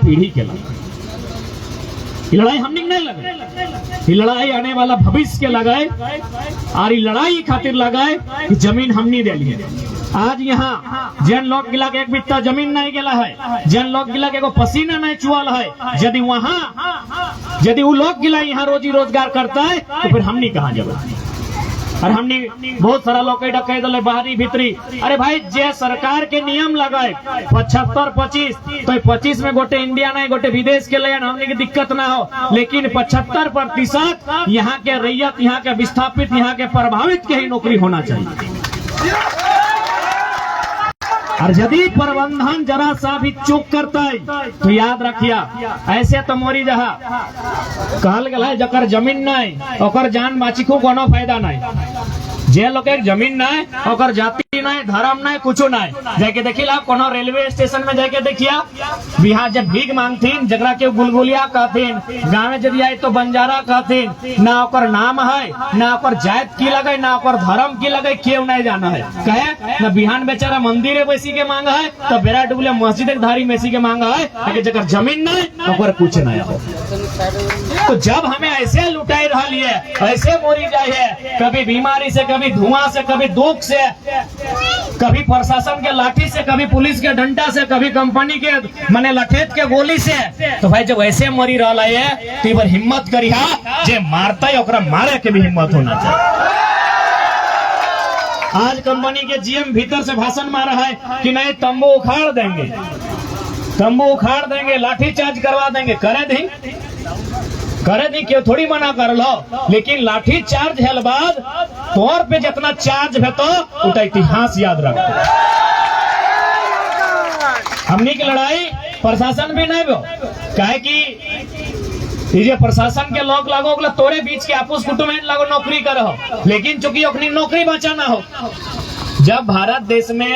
पीढ़ी के लगा। ये लड़ाई हमने नहीं लगाए, ये लड़ाई आने वाला भविष्य के लगाए, और ये लड़ाई खातिर लगाए कि जमीन हमने दे लिए। आज यहाँ जन लोग गिला के एक बित्ता जमीन नहीं गिला है, जन लोग गिला के एगो पसीना नहीं चुआल है। यदि वहाँ यदि वो लोग गिला यहाँ रोजी रोजगार करता है तो फिर हमने कहाँ जाए। और हमने बहुत सारा लोग कह दले बाहरी भीतरी। अरे भाई जे सरकार के नियम लगाए 75-25 तो 25 में गोटे इंडिया नहीं गोटे विदेश के लिए हमने की दिक्कत ना हो, लेकिन 75% यहाँ के रैयत, यहाँ के विस्थापित, यहाँ के प्रभावित के ही नौकरी होना चाहिए। और यदि प्रबंधन जरा सा भी चूक करता है तो याद रखिया ऐसे तो मोरी जहा कहल गया है जकर जमीन नहीं ओकर जान बाची को कोनो फायदा नहीं। जे लोग एक जमीन नहीं ओकर जाति नहीं धर्म नहीं कुछ नहीं। जाके देखिला कोनो रेलवे स्टेशन में जाके देखिया बिहार जब भीख मांगतीन जगरा के गुलगुलिया कहतीन, गाँव में यदि आए तो बंजारा कहतीन, ना ओकर नाम है ना ओकर जात की लगे ना ओकर धर्म की लगे, क्यों नहीं जाना है कहे ना बिहान बेचारा मंदिर बैसी के मांगा है तो बेरा डुबले मस्जिद धारी बैसी के मांगा है, जगह जमीन नहीं ओकर कुछ नहीं हो। तो जब हमें ऐसे लुटाई रही है, ऐसे मोरी जाए है, कभी बीमारी से, कभी धुआं से, कभी दुख से, कभी प्रशासन के लाठी से, कभी पुलिस के डंडा से, कभी कंपनी के मने लठेत के गोली से, तो भाई जब ऐसे मरी रहा है तो हिम्मत करिहा जे मारता है ओकरा मारे के भी हिम्मत होना चाहिए। आज कंपनी के जीएम भीतर से भाषण मारा है कि नहीं तंबू उखाड़ देंगे, तंबू उखाड़ देंगे, लाठी चार्ज करवा देंगे। करे दी क्यों थोड़ी मना कर लो, लेकिन लाठी चार्ज है बाद तौर पे जितना चार्ज है तो उतना इतिहास याद रखो। हमनी की लड़ाई प्रशासन भी नहीं हो कहे कि ये प्रशासन के लोग लागो तोरे बीच के आपस कुटुंब लागो नौकरी करो, लेकिन चूंकि अपनी नौकरी बचाना हो। जब भारत देश में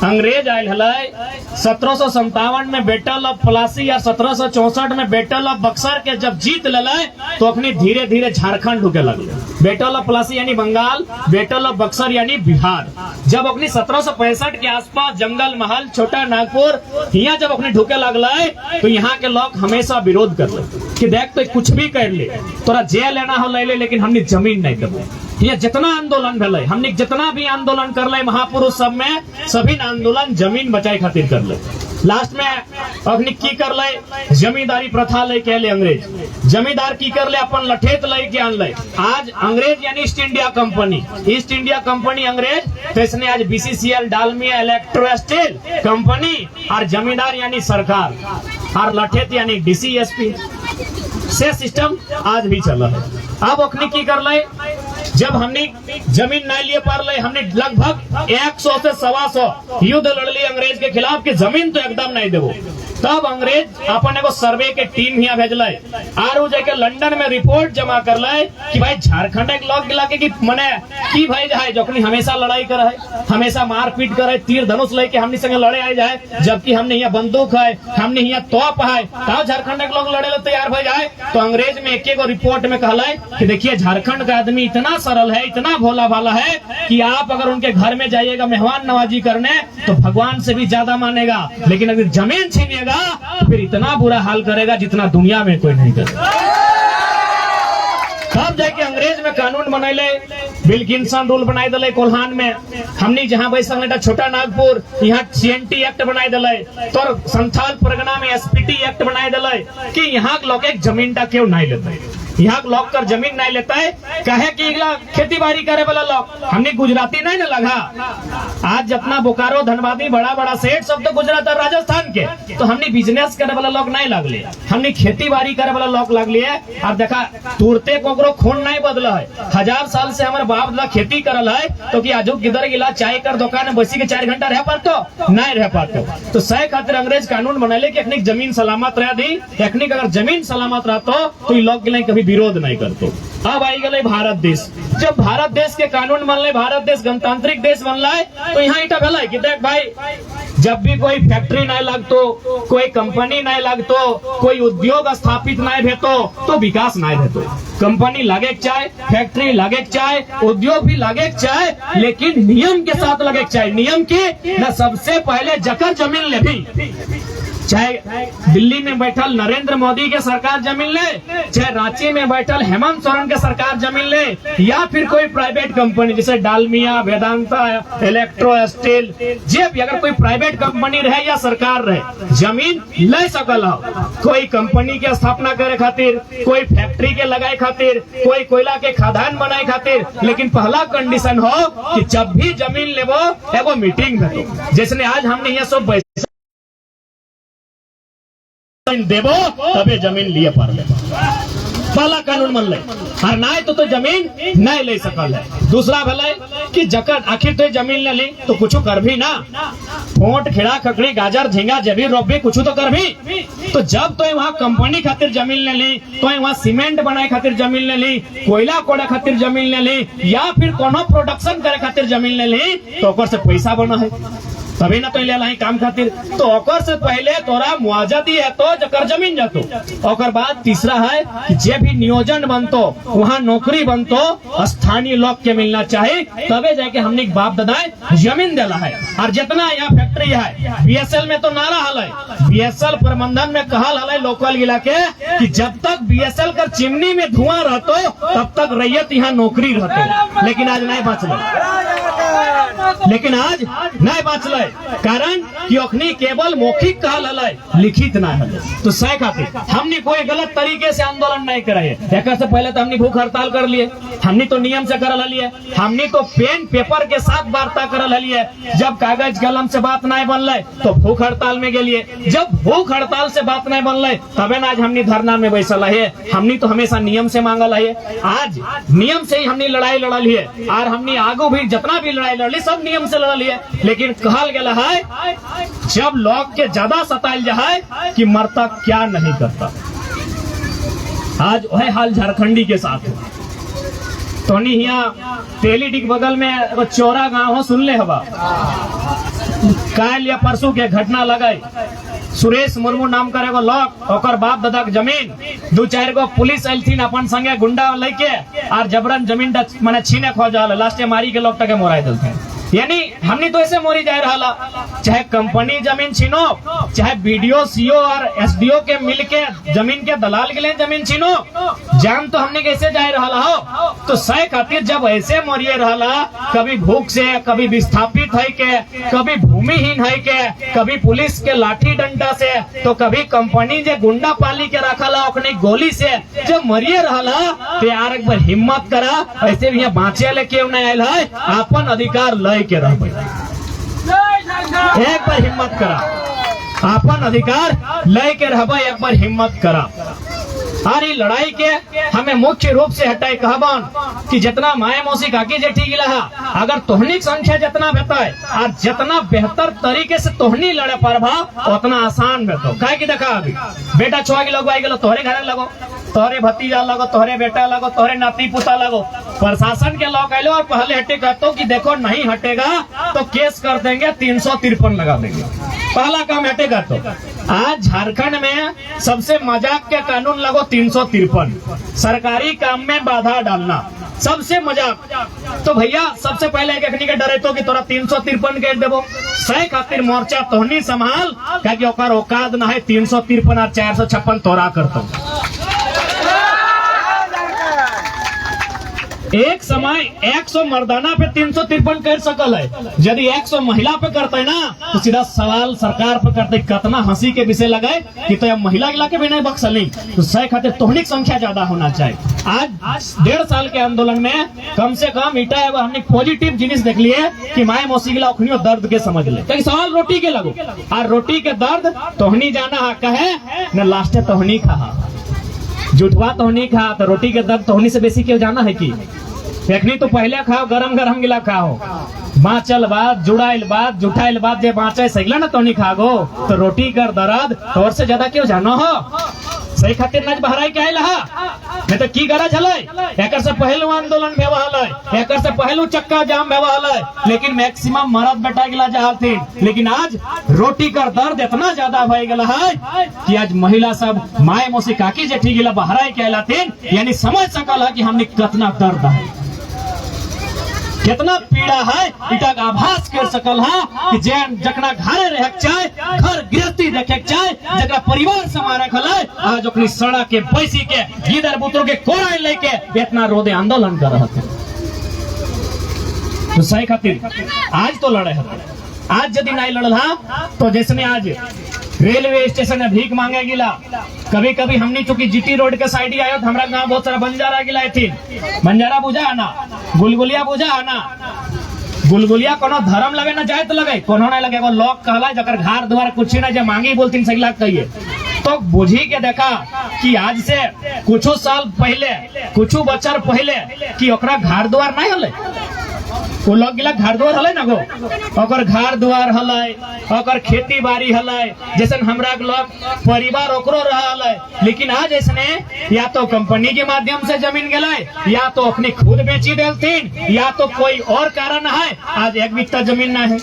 अंग्रेज आयल है 1757 में बैटल ऑफ प्लासी या 1764 में बैटल ऑफ बक्सर के जब जीत ले तो अपनी धीरे धीरे झारखंड ढुके लगे। बैटल ऑफ प्लासी यानी बंगाल, बैटल ऑफ बक्सर यानी बिहार। जब अपनी 1765 के आसपास जंगल महल, छोटा नागपुर यहाँ जब अपने ढुके लगल तो यहाँ के लोग हमेशा विरोध कर ले कि देख तो कुछ भी कर ले, तोरा जेल लेना हो ले ले, लेकिन हमने जमीन नहीं कर। ये जितना आंदोलन भले, हमने जितना भी आंदोलन कर ले महापुरुष सब में सभी आंदोलन जमीन बचाए खातिर कर ले। लास्ट में अपनी की कर ले जमींदारी प्रथा ले के ले अंग्रेज, जमींदार की कर ले अपन लठेत ले के आन ले। आज अंग्रेज यानी East India Company, East India Company अंग्रेज, तो इसने आज BCCL, Dalmia, electro steel company, और जमींदार यानी सरकार, और लठेत यानी डीसीएसपी से सिस्टम आज भी चल रहा है। अब अपनी की कर ले जब हमने जमीन नहीं लिए पार ले, हमने लगभग 100 से 125 युद्ध लड़ ली अंग्रेज के खिलाफ कि जमीन तो एकदम नहीं देवो। तब अंग्रेज अपन एगो सर्वे के टीम यहाँ भेजल और जाके लंदन में रिपोर्ट जमा कर ले कि भाई झारखंड एक लोग गिला के मने की भाई जाए जोखनी हमेशा लड़ाई कर है, हमेशा मारपीट करे, तीर धनुष लेके हमने संगे लड़े आए जाए, जबकि हमने यहाँ बंदूक है, हमने यहाँ तोप है, तब झारखंड एक लोग लड़े तैयार हो जाए। तो अंग्रेज में एक रिपोर्ट में कहला कि देखिए झारखंड का आदमी इतना सरल है, इतना भोला भाला है कि आप अगर उनके घर में जाइएगा मेहमान नवाजी करने तो भगवान से भी ज्यादा मानेगा, लेकिन अगर जमीन छीनिएगा तो फिर इतना बुरा हाल करेगा जितना दुनिया में कोई नहीं करेगा। तब जाके अंग्रेज में कानून बनैले, विल्किंसन रूल बनाई दिले कोल्हान में, हमनी जहाँ बैसल छोटा नागपुर यहाँ सीएनटी एक्ट बनाई दिले, तो संथाल परगना में एसपीटी एक्ट बनाई दिले कि यहाँ लोग एक जमीन का क्यों नहीं लेते, यहाँ लोग कर जमीन नहीं लेता है, कहे कि खेती बाड़ी करे वाला लोग, हमने गुजराती नहीं ना लगा। आज जितना बोकारो, धनबादी, बड़ा बड़ा सेठ सब तो गुजरात और राजस्थान के, तो हमने बिजनेस करे वाला लोग नहीं लगले, हमने खेती बाड़ी करे वाला लोग लगले। अब देखा तुरते कोकरो खून नहीं बदला है, 1000 साल से हमारे बाप दादा खेती करल है, तो कि आजू किधर गिला चाय कर दुकान में बसी के 4 घंटा रह पातो नहीं रह पाते। तो सही खातिर अंग्रेज कानून बनैले कि अखनी जमीन सलामत रह दी, अखनी अगर जमीन सलामत रहतो तो लोग कभी विरोध नहीं करते। अब आई गए भारत देश, जब भारत देश के कानून बनले, भारत देश गणतांत्रिक देश बनला है, तो यहाँ इटा भला कि देख भाई जब भी कोई फैक्ट्री नहीं लगतो, कोई कंपनी नहीं लगतो, कोई उद्योग स्थापित नहीं भेतो तो विकास नहीं भेतो। कंपनी लगे चाहे, फैक्ट्री लगे चाहे, उद्योग भी लगे चाहे, लेकिन नियम के साथ लगे चाहे। नियम के न सबसे पहले जकर जमीन ले भी चाहे दिल्ली में बैठल नरेंद्र मोदी के सरकार जमीन ले, चाहे रांची में बैठल हेमंत सोरेन के सरकार जमीन ले, या फिर कोई प्राइवेट कंपनी जैसे डालमिया, वेदांता, इलेक्ट्रो स्टील, जे भी अगर कोई प्राइवेट कंपनी रहे या सरकार रहे, जमीन ले सकल हो। कोई कंपनी के स्थापना करे खातिर, कोई फैक्ट्री के लगाए खातिर, कोई कोयला के खदान बनाए खातिर, लेकिन पहला कंडीशन हो कि जब भी जमीन लेबो एगो मीटिंग भेटो। जैसे आज हमने यहाँ सब देबो तबे जमीन लिए पर पहला कानून मन ले, और ना तो जमीन नहीं ले सकल है। दूसरा भले कि जकर आखिर तो जमीन ले ली तो कुछ कर भी ना, फोट खिड़ा खकड़ी गाजर झींगा जबी रोबी कुछ तो कर भी। तो जब तो वहाँ कंपनी खातिर जमीन ले ली, तो वहाँ सीमेंट बनाए खातिर जमीन ले ली, कोयला कोड़ा खातिर जमीन ले ली, या फिर कोनो प्रोडक्शन करे खातिर जमीन ले ली, तो ओकर से पैसा बना है तभी ना तो ले लाई काम खातिर। तो ओकर से पहले तोरा मुआवजा दिए तो जकर जमीन जातो। ओकर बाद तीसरा है कि जे भी नियोजन बनतो वहाँ नौकरी बनतो स्थानीय लोग के मिलना चाहिए, तबे जाके हमने बाप दादा जमीन दिला है। और जितना यहाँ फैक्ट्री है, बीएसएल में तो नारा हल है, बीएसएल प्रबंधन में कहल हल है लोकल गिला के कि जब तक बीएसएल कर चिमनी में धुआं रहतो तब तक रैयत यहाँ नौकरी रहतो। लेकिन आज नहीं बचल, लेकिन आज नहीं बचल, कारण कि अखनी केवल मौखिक कहल हलै, लिखित ना है। तो सह खातिर हमने कोई गलत तरीके से आंदोलन नहीं करे। एक से पहले तो हमने भूख हड़ताल कर लिए, हमने तो नियम से करल हलिए, हमने तो पेन पेपर के साथ वार्ता करल हलिए। जब कागज कलम से बात नहीं बनल तो भूख हड़ताल में गेलिए, जब भूख हड़ताल से बात नहीं बनल तबे ना आज हमने धरना में बैसल है। हमने तो हमेशा नियम से मांगल है, आज नियम से ही हमने लड़ाई लड़ल है, और हमने आगू भी जितना भी लड़ाई लड़ली सब नियम से लड़ल है। लेकिन कहल गेला है जब लोग के ज्यादा सताइल जाए कि मरता क्या नहीं करता। आज वह हाल झारखंडी के साथ है। तो यहाँ तेलीडी के बगल में चौरा गांव हो, सुन ले हवा काल या परसों के घटना लगाई। सुरेश मुर्मू नाम करे एगो लोग, ओकर बाप दादा के जमीन 2-4 गो पुलिस अलथिन अपन संगे गुंडा लेके और जबरन जमीन माने छीने खोजल, लास्ट मारी के लोग तक मोराई दिलथिन। यानी हमने तो ऐसे मोरी जाए रहा, चाहे कंपनी जमीन छीनो, चाहे बीडीओ सीओ और एसडीओ के मिल के जमीन के दलाल के लिए जमीन छीनो, जान तो हमने कैसे जाए रहा हो। तो सह खातिर जब ऐसे मोरिए रहा, कभी भूख से, कभी विस्थापित है के, कभी भूमिहीन है के, कभी पुलिस के लाठी डंडा से, तो कभी कंपनी जे गुंडा पाली के रखा अपनी गोली से जब मरिए रहा, तो यार एक बार हिम्मत करा, ऐसे भी बाँचे ले क्यों नहीं आयल है, अपन अधिकार लय के रह, एक बार हिम्मत करा, अपन अधिकार लय के रह, एक बार हिम्मत करा। और ये लड़ाई के हमें मुख्य रूप से हटाए कहबन कि जितना माए मौसी काकी जेठी गिला, अगर तोहनी संख्या जितना बेहतर और जितना बेहतर तरीके से तोहनी लड़े परभा उतना आसान बेहतर। काहे की देखा अभी बेटा छुआ के लगवाई गेलो, तोहरे घर लगो, तोहरे भतीजा लगो, तोहरे बेटा लगो, तोहरे नाती पुता लगो। प्रशासन के लोग आए और पहले हटे कहते कि देखो नहीं हटेगा तो केस कर देंगे, 353 लगा देंगे। पहला काम हटेगा। तो आज झारखंड में सबसे मजाक के कानून लगो 353, सरकारी काम में बाधा डालना सबसे मजाक। तो भैया सबसे पहले एकनी के डरे तो कि तोरा 353 के देबो, सह खातिर मोर्चा तोहनी संभाल, क्या ओकर औकात ना है 353 और 456 तोरा करतो। एक समय 100 मर्दाना पे 353 कर सकल है, यदि 100 महिला पे करते ना तो सीधा सवाल सरकार पे करते। कितना हंसी के विषय लगाए कि तो महिला गिला के भी नहीं बख्शली, तो सह खातिर तोहनी संख्या ज्यादा होना चाहिए। आज 1.5 साल के आंदोलन में कम से कम इटा हमने पॉजिटिव जिनिस देख लिए कि माए मौसी गिला अखनियो दर्द के समझ ले। तो सवाल रोटी के लगो, और रोटी के दर्द तोहनी जाना हक है न, लास्ट तोहनी खा जुटवा तोहनी खा, तो रोटी के दर्द तोहनी से बेसी क्यों जाना है कि देखनी तो पहले खाओ गरम गरम गिला खाओ, बाँचल बात जुड़ाइल बात जुटाइल बात जे बाँचे सगला ना तो नहीं खागो, तो रोटी कर दर्द तोर से ज्यादा क्यों जानो हो। सही खातिर नज बहराई के आयल नहीं तो की गरज हलै, एक से पहलू आंदोलन भेवा हलै, एक से पहलू चक्का जाम भेवा हलै, लेकिन मैक्सिमम मरद बेटा गिला जाहथिन। लेकिन आज रोटी कर दर्द इतना ज्यादा भय गेला है कि आज महिला सब माए मौसी काकी जेठी गिला बहराई के आयलाथिन, यानी समझ सकल है कि हमने कितना दर्द है। कितना पीड़ा है इटा का आभास कर सकल है कि जकरा घरे रह चाहे घर गृहस्थी देखे चाहे जकरा परिवार समारे खले आज अपनी सड़क के पैसी के गिदर बुतरों के कोराई लेके इतना रोदे आंदोलन कर रहे थे। तो सही खातिर आज तो लड़े हैं, आज यदि नहीं लड़ल तो जैसे आज रेलवे स्टेशन में भीख मांगे गिला, कभी कभी हमने चूंकि जीटी रोड के साइड ही आयो तो हमारा गांव बहुत सारा बंजारा गिला थी। बंजारा बुझा है ना, गुलगुलिया बुझा है ना, गुलगुलिया कोनो धर्म लगे ना जाए तो लगे, कोनो नहीं लगे, वो लोग कहला जकर घर द्वार कुछ ना जे मांगी बोलती सही लाख कहिए। तो बुझी के देखा कि आज से कुछ साल पहले कुछ बच्चर पहले कि ओकरा घर द्वार नहीं हले, वो लोग गिला घर द्वार हले ना गो, ओकर घर द्वार हले, ओकर खेती बाड़ी हले, जैसे हमरा के लोग परिवार ओकरो रहले। लेकिन आज ऐसने या तो कंपनी के माध्यम से जमीन गए या तो अपनी खुद बेची देलतीन या तो कोई और कारण है। आज एक बित्ता जमीन ना है,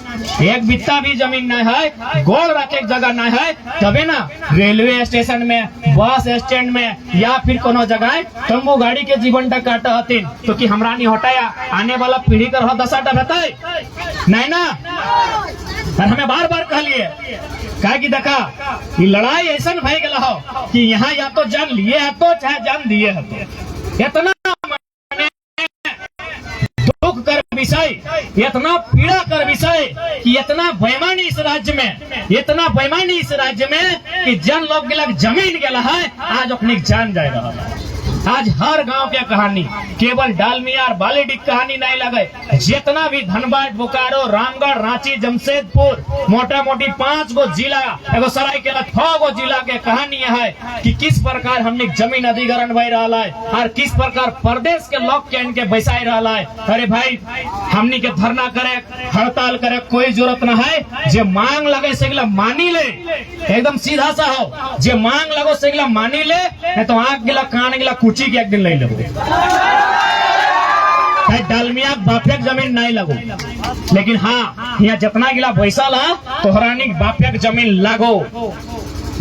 एक बित्ता भी जमीन ना है, गोल रखे जगह ना है, तबे ना रेलवे स्टेशन में, बस स्टैंड में या फिर कोनो जगह तंबू गाड़ी के जीवन तक काटा हतीन। तो कि हमरा नहीं हटाया आने वाला पीढ़ी कर दसाटा बताए नहीं ना। और हमें बार बार कहलिए कहा कि देखा ये लड़ाई ऐसा भय गया हो कि यहाँ या तो जान लिए है तो चाहे जान दिए है तो इतना दुख कर विषय, इतना पीड़ा कर विषय कि इतना बेईमानी इस राज्य में, इतना बेईमानी इस राज्य में कि जन लोग के जमीन गया है आज अपनी जान जाए रहा है। आज हर गांव की कहानी केवल डालमिया और बालीडीह कहानी नहीं लगे, जितना भी धनबाद, बोकारो, रामगढ़, रांची, जमशेदपुर, मोटा मोटी 5 गो जिला एगो सरायकेला 6 गो जिला के कहानी है कि किस प्रकार हमने जमीन अधिग्रहण भय रहा है और किस प्रकार प्रदेश के लोग के इनके बैसाई रहा है। अरे भाई हमनी के धरना करे, हड़ताल करे कोई जरूरत न है, जे मांग लगे सेगला मानी ले, एकदम सीधा सा हो, जे मांग लगो सेगला मानी ले, नहीं तो आंख गिला कान गिला कुची के एक दिन ले लगो, डालमिया बापेक जमीन नहीं लगो। लेकिन हाँ यहाँ जितना गिला पैसा ला तोहरानी बापेक जमीन लागो,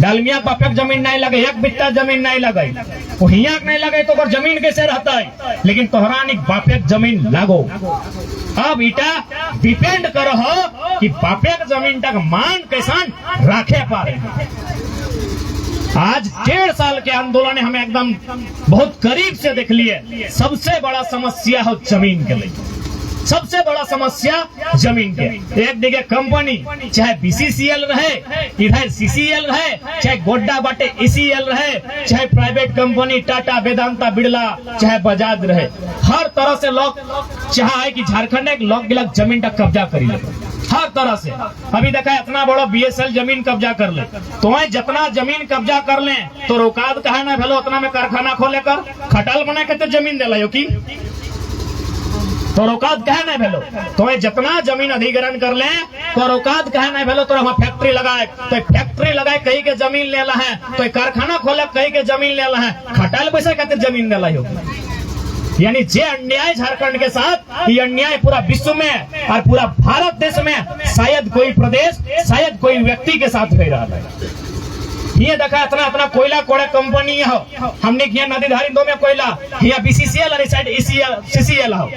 डालमिया बापेक जमीन नहीं लगे, एक बित्ता जमीन नहीं लगे, वो हियाक नहीं लगे तो और जमीन कैसे रहता है, लेकिन तोहरानी बापेक जमीन लागो। अब इटा डिपेंड करो हो कि बापेक जमीन तक मान कैसान राखे पारे। आज 1.5 साल के आंदोलन हमें एकदम बहुत करीब से देख लिए। सबसे बड़ा समस्या हो जमीन के लिए, सबसे बड़ा समस्या जमीन के। एक जगह कंपनी चाहे बीसीसीएल रहे, इधर सीसीएल रहे, चाहे गोड्डा बाटे ईसीएल रहे, चाहे प्राइवेट कंपनी टाटा, वेदांता, बिड़ला, चाहे बजाज रहे, हर तरह से लोग चाहे कि झारखंड एक लोग गिलक जमीन का कब्जा करी ले, हर तरह से। अभी देखा इतना बड़ा बीएसएल जमीन कब्जा कर ले, तो जितना जमीन कब्जा कर ले तो रोकात कहा ना भेलो उतना में कारखाना खोले कर खटाल बना के तो जमीन दिला की तो रोकात कहे नहीं भेलो, तो जितना जमीन अधिग्रहण कर ले तो रोकात कहे नहीं भेलो, तो हम फैक्ट्री लगाए तो फैक्ट्री लगाए कहीं के जमीन लेला है, तो कारखाना खोले कहीं के जमीन लेला है, खटाल पैसा कहते जमीन दिला हो। यानी जे अन्याय झारखंड के साथ, ये अन्याय पूरा विश्व में और पूरा भारत देश में शायद कोई प्रदेश, शायद कोई व्यक्ति के साथ हो रहा है। ये देखा इतना इतना कोयला कोड़े कंपनी हो, हमने किया नदी धारी दो में कोयला, यहाँ बीसीसीएल और साइड सीसीएल हो,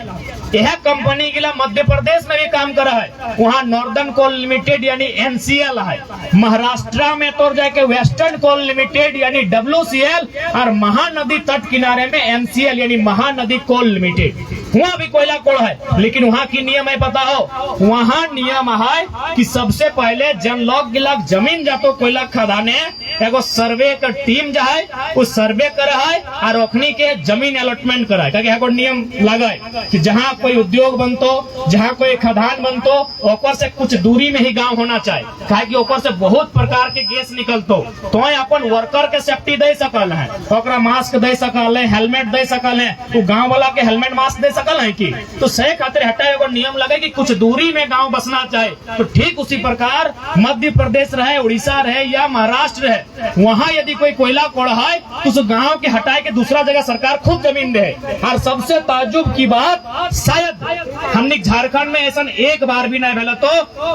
यह कंपनी के लिए मध्य प्रदेश में भी काम कर रहा है, वहाँ नॉर्दर्न कोल लिमिटेड यानी एनसीएल है, महाराष्ट्र में तो जाके वेस्टर्न कोल लिमिटेड यानी डब्ल्यूसीएल और महानदी तट किनारे में एमसीएल यानी महानदी कोल लिमिटेड, वहाँ भी कोयला कोड़ है। लेकिन वहाँ की नियम है पता हो, वहाँ नियम है कि सबसे पहले जन लोग गिलक जमीन जातो कोयला खदाने एगो सर्वे का टीम जो है वो सर्वे करे है और ओखनी के जमीन अलॉटमेंट करे है, एगो नियम लगे कि जहाँ कोई उद्योग बनतो, जहाँ कोई खदान बनतो, ओकर से कुछ दूरी में ही गांव होना चाहिए, काहे कि ओकर से बहुत प्रकार के गैस निकलतो, तो अपन वर्कर के सेफ्टी दे सकल है, ओकरा मास्क दे सकल है, हेलमेट दे सकल है, वो गांव वाला के हेलमेट मास्क दे सकल है कि तो सही खातिर हटा एगो नियम लगे कि कुछ दूरी में गांव बसना चाहिए। तो ठीक उसी प्रकार मध्य प्रदेश रहे, उड़ीसा रहे या महाराष्ट्र रहे, वहाँ यदि कोई कोयला कोड़ा है तो उस गांव के हटाए के दूसरा जगह सरकार खुद जमीन दे। और सबसे ताज्जुब की बात, शायद हमने झारखंड में ऐसा एक बार भी नहीं भेला तो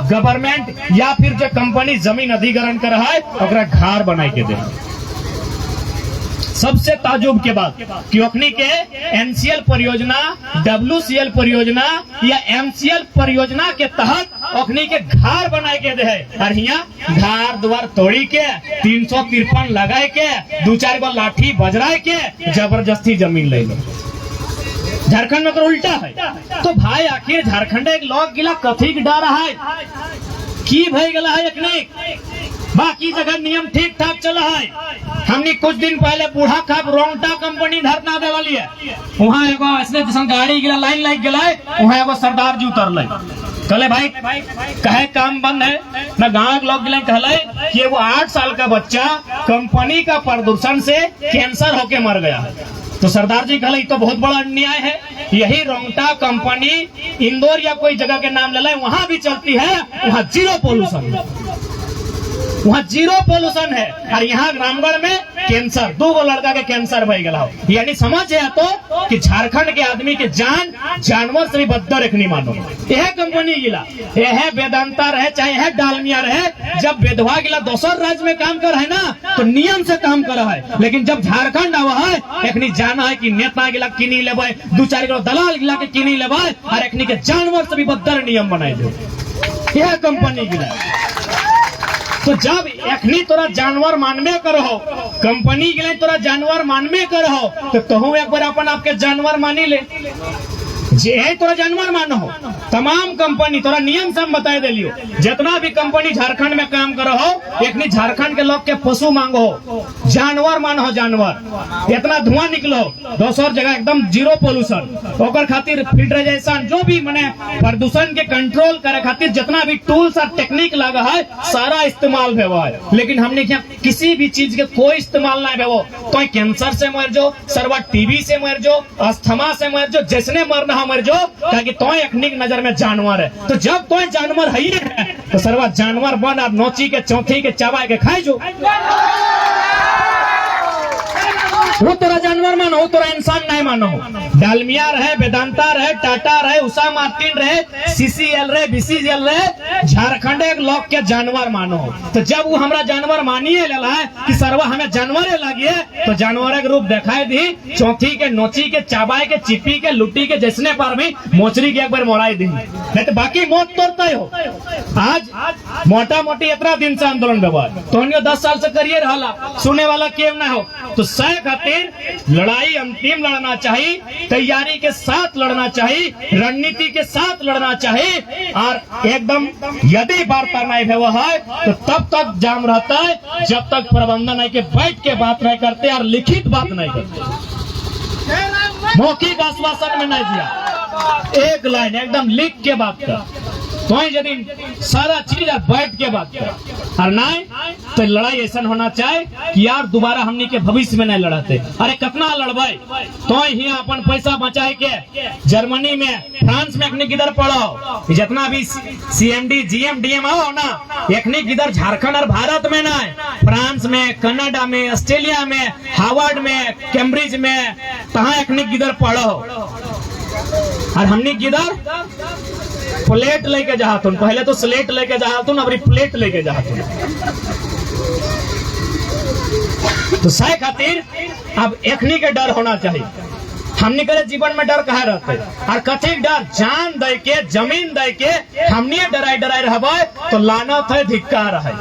गवर्नमेंट या फिर जो कंपनी जमीन अधिग्रहण कर रहा है ओकरा घर बनाए के दे। सबसे ताजुब के बाद कि ओखनी के एनसीएल परियोजना, डब्ल्यूसीएल परियोजना या एमसीएल परियोजना के तहत ओखनी के घर बनाए के है। और यहाँ घर द्वार तोड़ी के 353 लगाए के 2-4 गो लाठी बजराए के जबरदस्ती जमीन ले लो। झारखंड में तो उल्टा है। तो भाई आखिर झारखंड एक लोग गिला कथी के डर है की भय गला है अखनी, बाकी जगह नियम ठीक ठाक चला है। हमने कुछ दिन पहले बूढ़ा खाप रोंगटा कंपनी धरना दे वाली है, वहाँ एगो ऐसे गाड़ी गिला लाइन लग गया, वहाँ एगो सरदार जी उतर ले कहले भाई कहे काम बंद है ना। गाँव के लोग गिला कहले कि वो 8 साल का बच्चा कंपनी का प्रदूषण से कैंसर होके मर गया। तो सरदार जी कहले तो बहुत बड़ा अन्याय है। यही रोंगटा कंपनी इंदौर या कोई जगह के नाम ले ले, वहां भी चलती है, वहां जीरो पोल्यूशन, वहाँ जीरो पोल्यूशन है। और यहाँ रामगढ़ में कैंसर, 2 गो लड़का के कैंसर भय गया। यानी समझ है तो कि झारखंड के आदमी के जान जानवर से भी बदतर रखनी मानो। यह कंपनी गिला, यह वेदांता रहे चाहे यह डालमिया रहे, जब वेधवा गिला दोसर राज्य में काम कर है ना तो नियम से काम कर है। लेकिन जब झारखंड आवा है एखनी जाना है कि नेता गिला किनी लेबे, 2-4 गो दलाल गिला के किनी लेबे और एखनी के जानवर से भी बदतर नियम बनाए दे। यह कंपनी गिला। तो जब एखनी तोरा जानवर मानबे करहो, कंपनी के लिए तोरा जानवर मानबे करहो, तो तोहू एक बार अपन आपके जानवर मानी ले। जे तोरा जानवर मानो हो, तमाम कंपनी तोरा नियम से हम बताए दिलियो। जितना भी कंपनी झारखंड में काम करो हो, एखनी झारखंड के लोग के पशु मांगो हो, जानवर मानो जानवर। इतना धुआं निकलो, दोसर जगह एकदम जीरो पोल्यूशन, ओकर खातिर फिल्टराइजेशन जो भी मने प्रदूषण के कंट्रोल करे खातिर जितना भी टूल्स और टेक्निक लगा है सारा इस्तेमाल भेवो है। लेकिन हमने क्या किसी भी चीज के कोई इस्तेमाल नहीं भेवो, तो कैंसर से मर जो, सरवा टीबी से मर जो, अस्थमा से मर जो, जिसने मरना मर जो, ताकि तो अखनी नजर में जानवर है। तो जब तो जानवर है ही है तो सरवा जानवर बन और नोची के चौथी के चबाए के खाए जो। वो तोरा जानवर मानो, वो तोरा इंसान नहीं मानो। डालमिया रहे, वेदांता रहे, टाटा रहे, उषा मार्टिन रहे, सीसीएल रहे, बीसीएल रहे, झारखंड एक लोग के जानवर मानो। तो जब वो हमरा जानवर मानिए लेला है कि सरवा हमें जानवरे लगी है, तो जानवर के रूप दिखाई दी, चौथी के नोची के चबाए के चिपी के लुट्टी के जैसने पर भी मोचरी के एक बार मोड़ाई दी, नहीं तो बाकी मौत तोड़ते हो। आज मोटा मोटी इतना दिन से आंदोलन व्यवहार तो 10 साल से करिए रहा, सुने वाला केव ना हो। तो सह खातिर लड़ाई अंतिम लड़ना चाहिए, तैयारी के साथ लड़ना चाहिए, रणनीति के साथ लड़ना चाहिए। और एकदम यदि वार्ता नहीं हुआ है तो तब तक जाम रहता है जब तक प्रबंधन है के बैठ के बात नहीं करते और लिखित बात नहीं करते, मौखिक आश्वासन में नहीं दिया, एक लाइन एकदम लिख के बात कर, तो यदि सारा चीज बैठ के बात कर। और नहीं तो लड़ाई ऐसा होना चाहिए कि यार दोबारा हमनी के भविष्य में नहीं लड़ाते। अरे कितना लड़बाई, तो ही अपन पैसा बचाए के जर्मनी में, फ्रांस में एखनी किधर पढ़ो, जितना भी सीएमडी जीएम डीएम आओ ना, एखनी किधर झारखंड और भारत में ना, फ्रांस में, कनाडा में, ऑस्ट्रेलिया में, हार्वर्ड में, कैम्ब्रिज में, तहाँ एखनी किधर पढ़ो। और हमनी किधर प्लेट लेके जातुन, पहले तो स्लेट लेके जातुन, अब प्लेट लेके जातुन। तो सह खातिर अब एखनी के डर होना चाहिए। हमने करे जीवन में डर कहा रहते और कथी डर, जान दे के जमीन दे के हमने डराई डराई रहबे तो लानत है, धिक्कार है।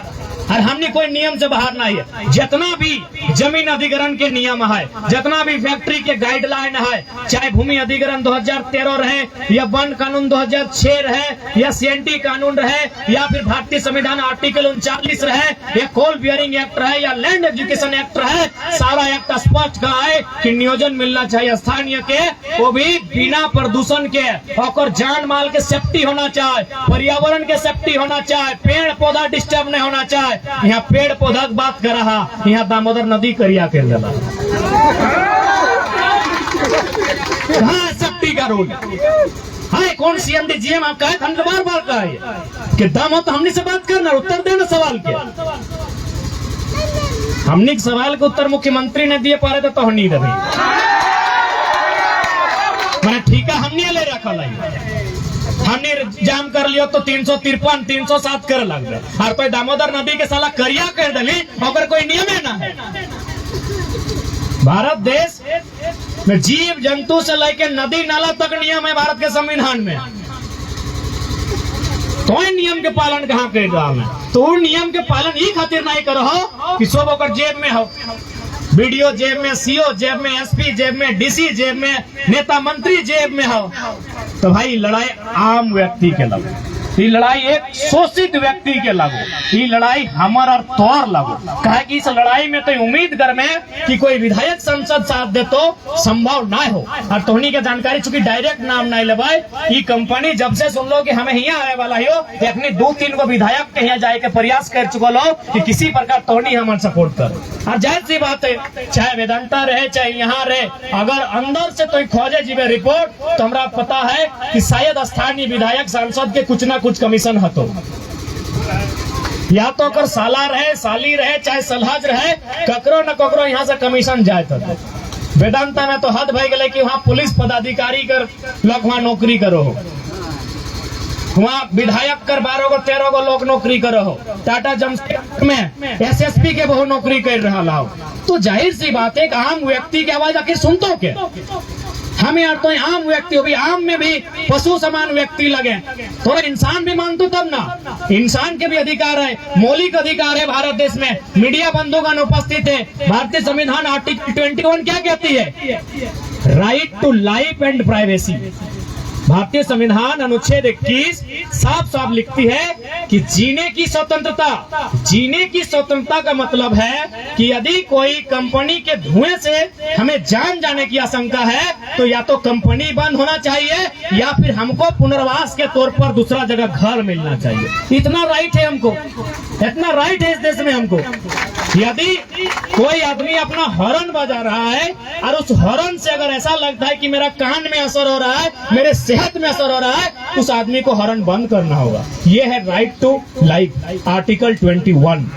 और हमने कोई नियम से बाहर नहीं है। जितना भी जमीन अधिग्रहण के नियम है, जितना भी फैक्ट्री के गाइडलाइन है, चाहे भूमि अधिग्रहण 2013 रहे या वन कानून 2006 रहे या सीएनटी कानून रहे या फिर भारतीय संविधान आर्टिकल 39 रहे या कोल बियरिंग एक्ट रहे या लैंड एजुकेशन एक्ट रहे, सारा एक्ट स्पष्ट कहा है कि नियोजन मिलना चाहिए स्थानीय के, वो भी बिना प्रदूषण के, और जान माल के सेफ्टी होना चाहिए, पर्यावरण के सेफ्टी होना चाहिए, पेड़ पौधा डिस्टर्ब नहीं होना चाहिए। यहाँ पेड़ पौधा की बात कर रहा, यहाँ दामोदर नदी करिया कर देला। हाँ, सेफ्टी का रूल है। कौन सीएमडी जीएम आप कहे, हमने बार बार कहा है कि दम हो तो हमने से बात करना, उत्तर देना सवाल के। हमने सवाल के उत्तर मुख्यमंत्री ने दिए पारे तो नहीं दे, मैंने ठीक है हमने ले रखा है, हमने जाम कर लियो तो 353 307 कर लग गए, और तो दामोदर नदी के साला करिया कर दिली, अगर कोई नियम है ना है। भारत देश में जीव जंतु से लेकर नदी नाला तक नियम है भारत के संविधान में। तो नियम के पालन कहाँ कर रहा है? तो नियम के पालन ही खातिर नहीं करो कि सब ओकर जेब में हो, बीडीओ जेब में, सीओ जेब में, एसपी जेब में, डीसी जेब में, नेता मंत्री जेब में हो। तो भाई लड़ाई आम व्यक्ति के लगो, ये लड़ाई एक शोषित व्यक्ति के लगो, ये लड़ाई हमार और तोर लगो। कहे कि इस लड़ाई में तो उम्मीद कर में कि कोई विधायक संसद साथ दे तो संभव ना हो। और तोहनी के जानकारी चूंकि डायरेक्ट नाम नहीं लेवाई, ये कंपनी जब से सुन लो कि हमें यहाँ आने वाला हो, अपने 2-3 को विधायक के यहाँ जाए के प्रयास कर चुका लो कि किसी प्रकार तोहनी हमारे सपोर्ट कर। और जाहिर सी बात है, चाहे वेदांता रहे चाहे यहाँ रहे, अगर अंदर से तो खोजे जीवे रिपोर्ट तो हमरा पता है कि शायद स्थानीय विधायक सांसद के कुछ ना कुछ कमीशन हतो, या तो कर साला रहे, साली रहे, चाहे सलहज रहे, ककरो न ककरो यहाँ से कमीशन जाए तो। वेदांता में तो हद भय गए कि वहाँ पुलिस पदाधिकारी कर लोग वहाँ नौकरी करो हो, वहाँ विधायक कर 12-13 गो लोग नौकरी करो हो, टाटा जमशेदपुर में एसएसपी के बहु नौकरी कर रहा हो। तो जाहिर सी बात है, आम व्यक्ति की आवाज आखिर सुनतो के? हमें यार तो आम व्यक्ति हो भी, आम में भी पशु समान व्यक्ति लगे, थोड़ा इंसान भी मान तो तब ना। इंसान के भी अधिकार है, मौलिक अधिकार है भारत देश में। मीडिया बंधुगण उपस्थित है, भारतीय संविधान आर्टिकल 21 क्या कहती है? Right to life and privacy. भारतीय संविधान अनुच्छेद 21 साफ साफ लिखती है कि जीने की स्वतंत्रता। जीने की स्वतंत्रता का मतलब है कि यदि कोई कंपनी के धुएं से हमें जान जाने की आशंका है तो या तो कंपनी बंद होना चाहिए या फिर हमको पुनर्वास के तौर पर दूसरा जगह घर मिलना चाहिए। इतना राइट है हमको, इतना राइट है इस देश में हमको। यदि कोई आदमी अपना हॉर्न बजा रहा है और उस हॉर्न से अगर ऐसा लगता है कि मेरा कान में असर हो रहा है, मेरे सेहत में असर हो रहा है, उस आदमी को हॉर्न बंद करना होगा। ये है राइट टू लाइफ, आर्टिकल 21।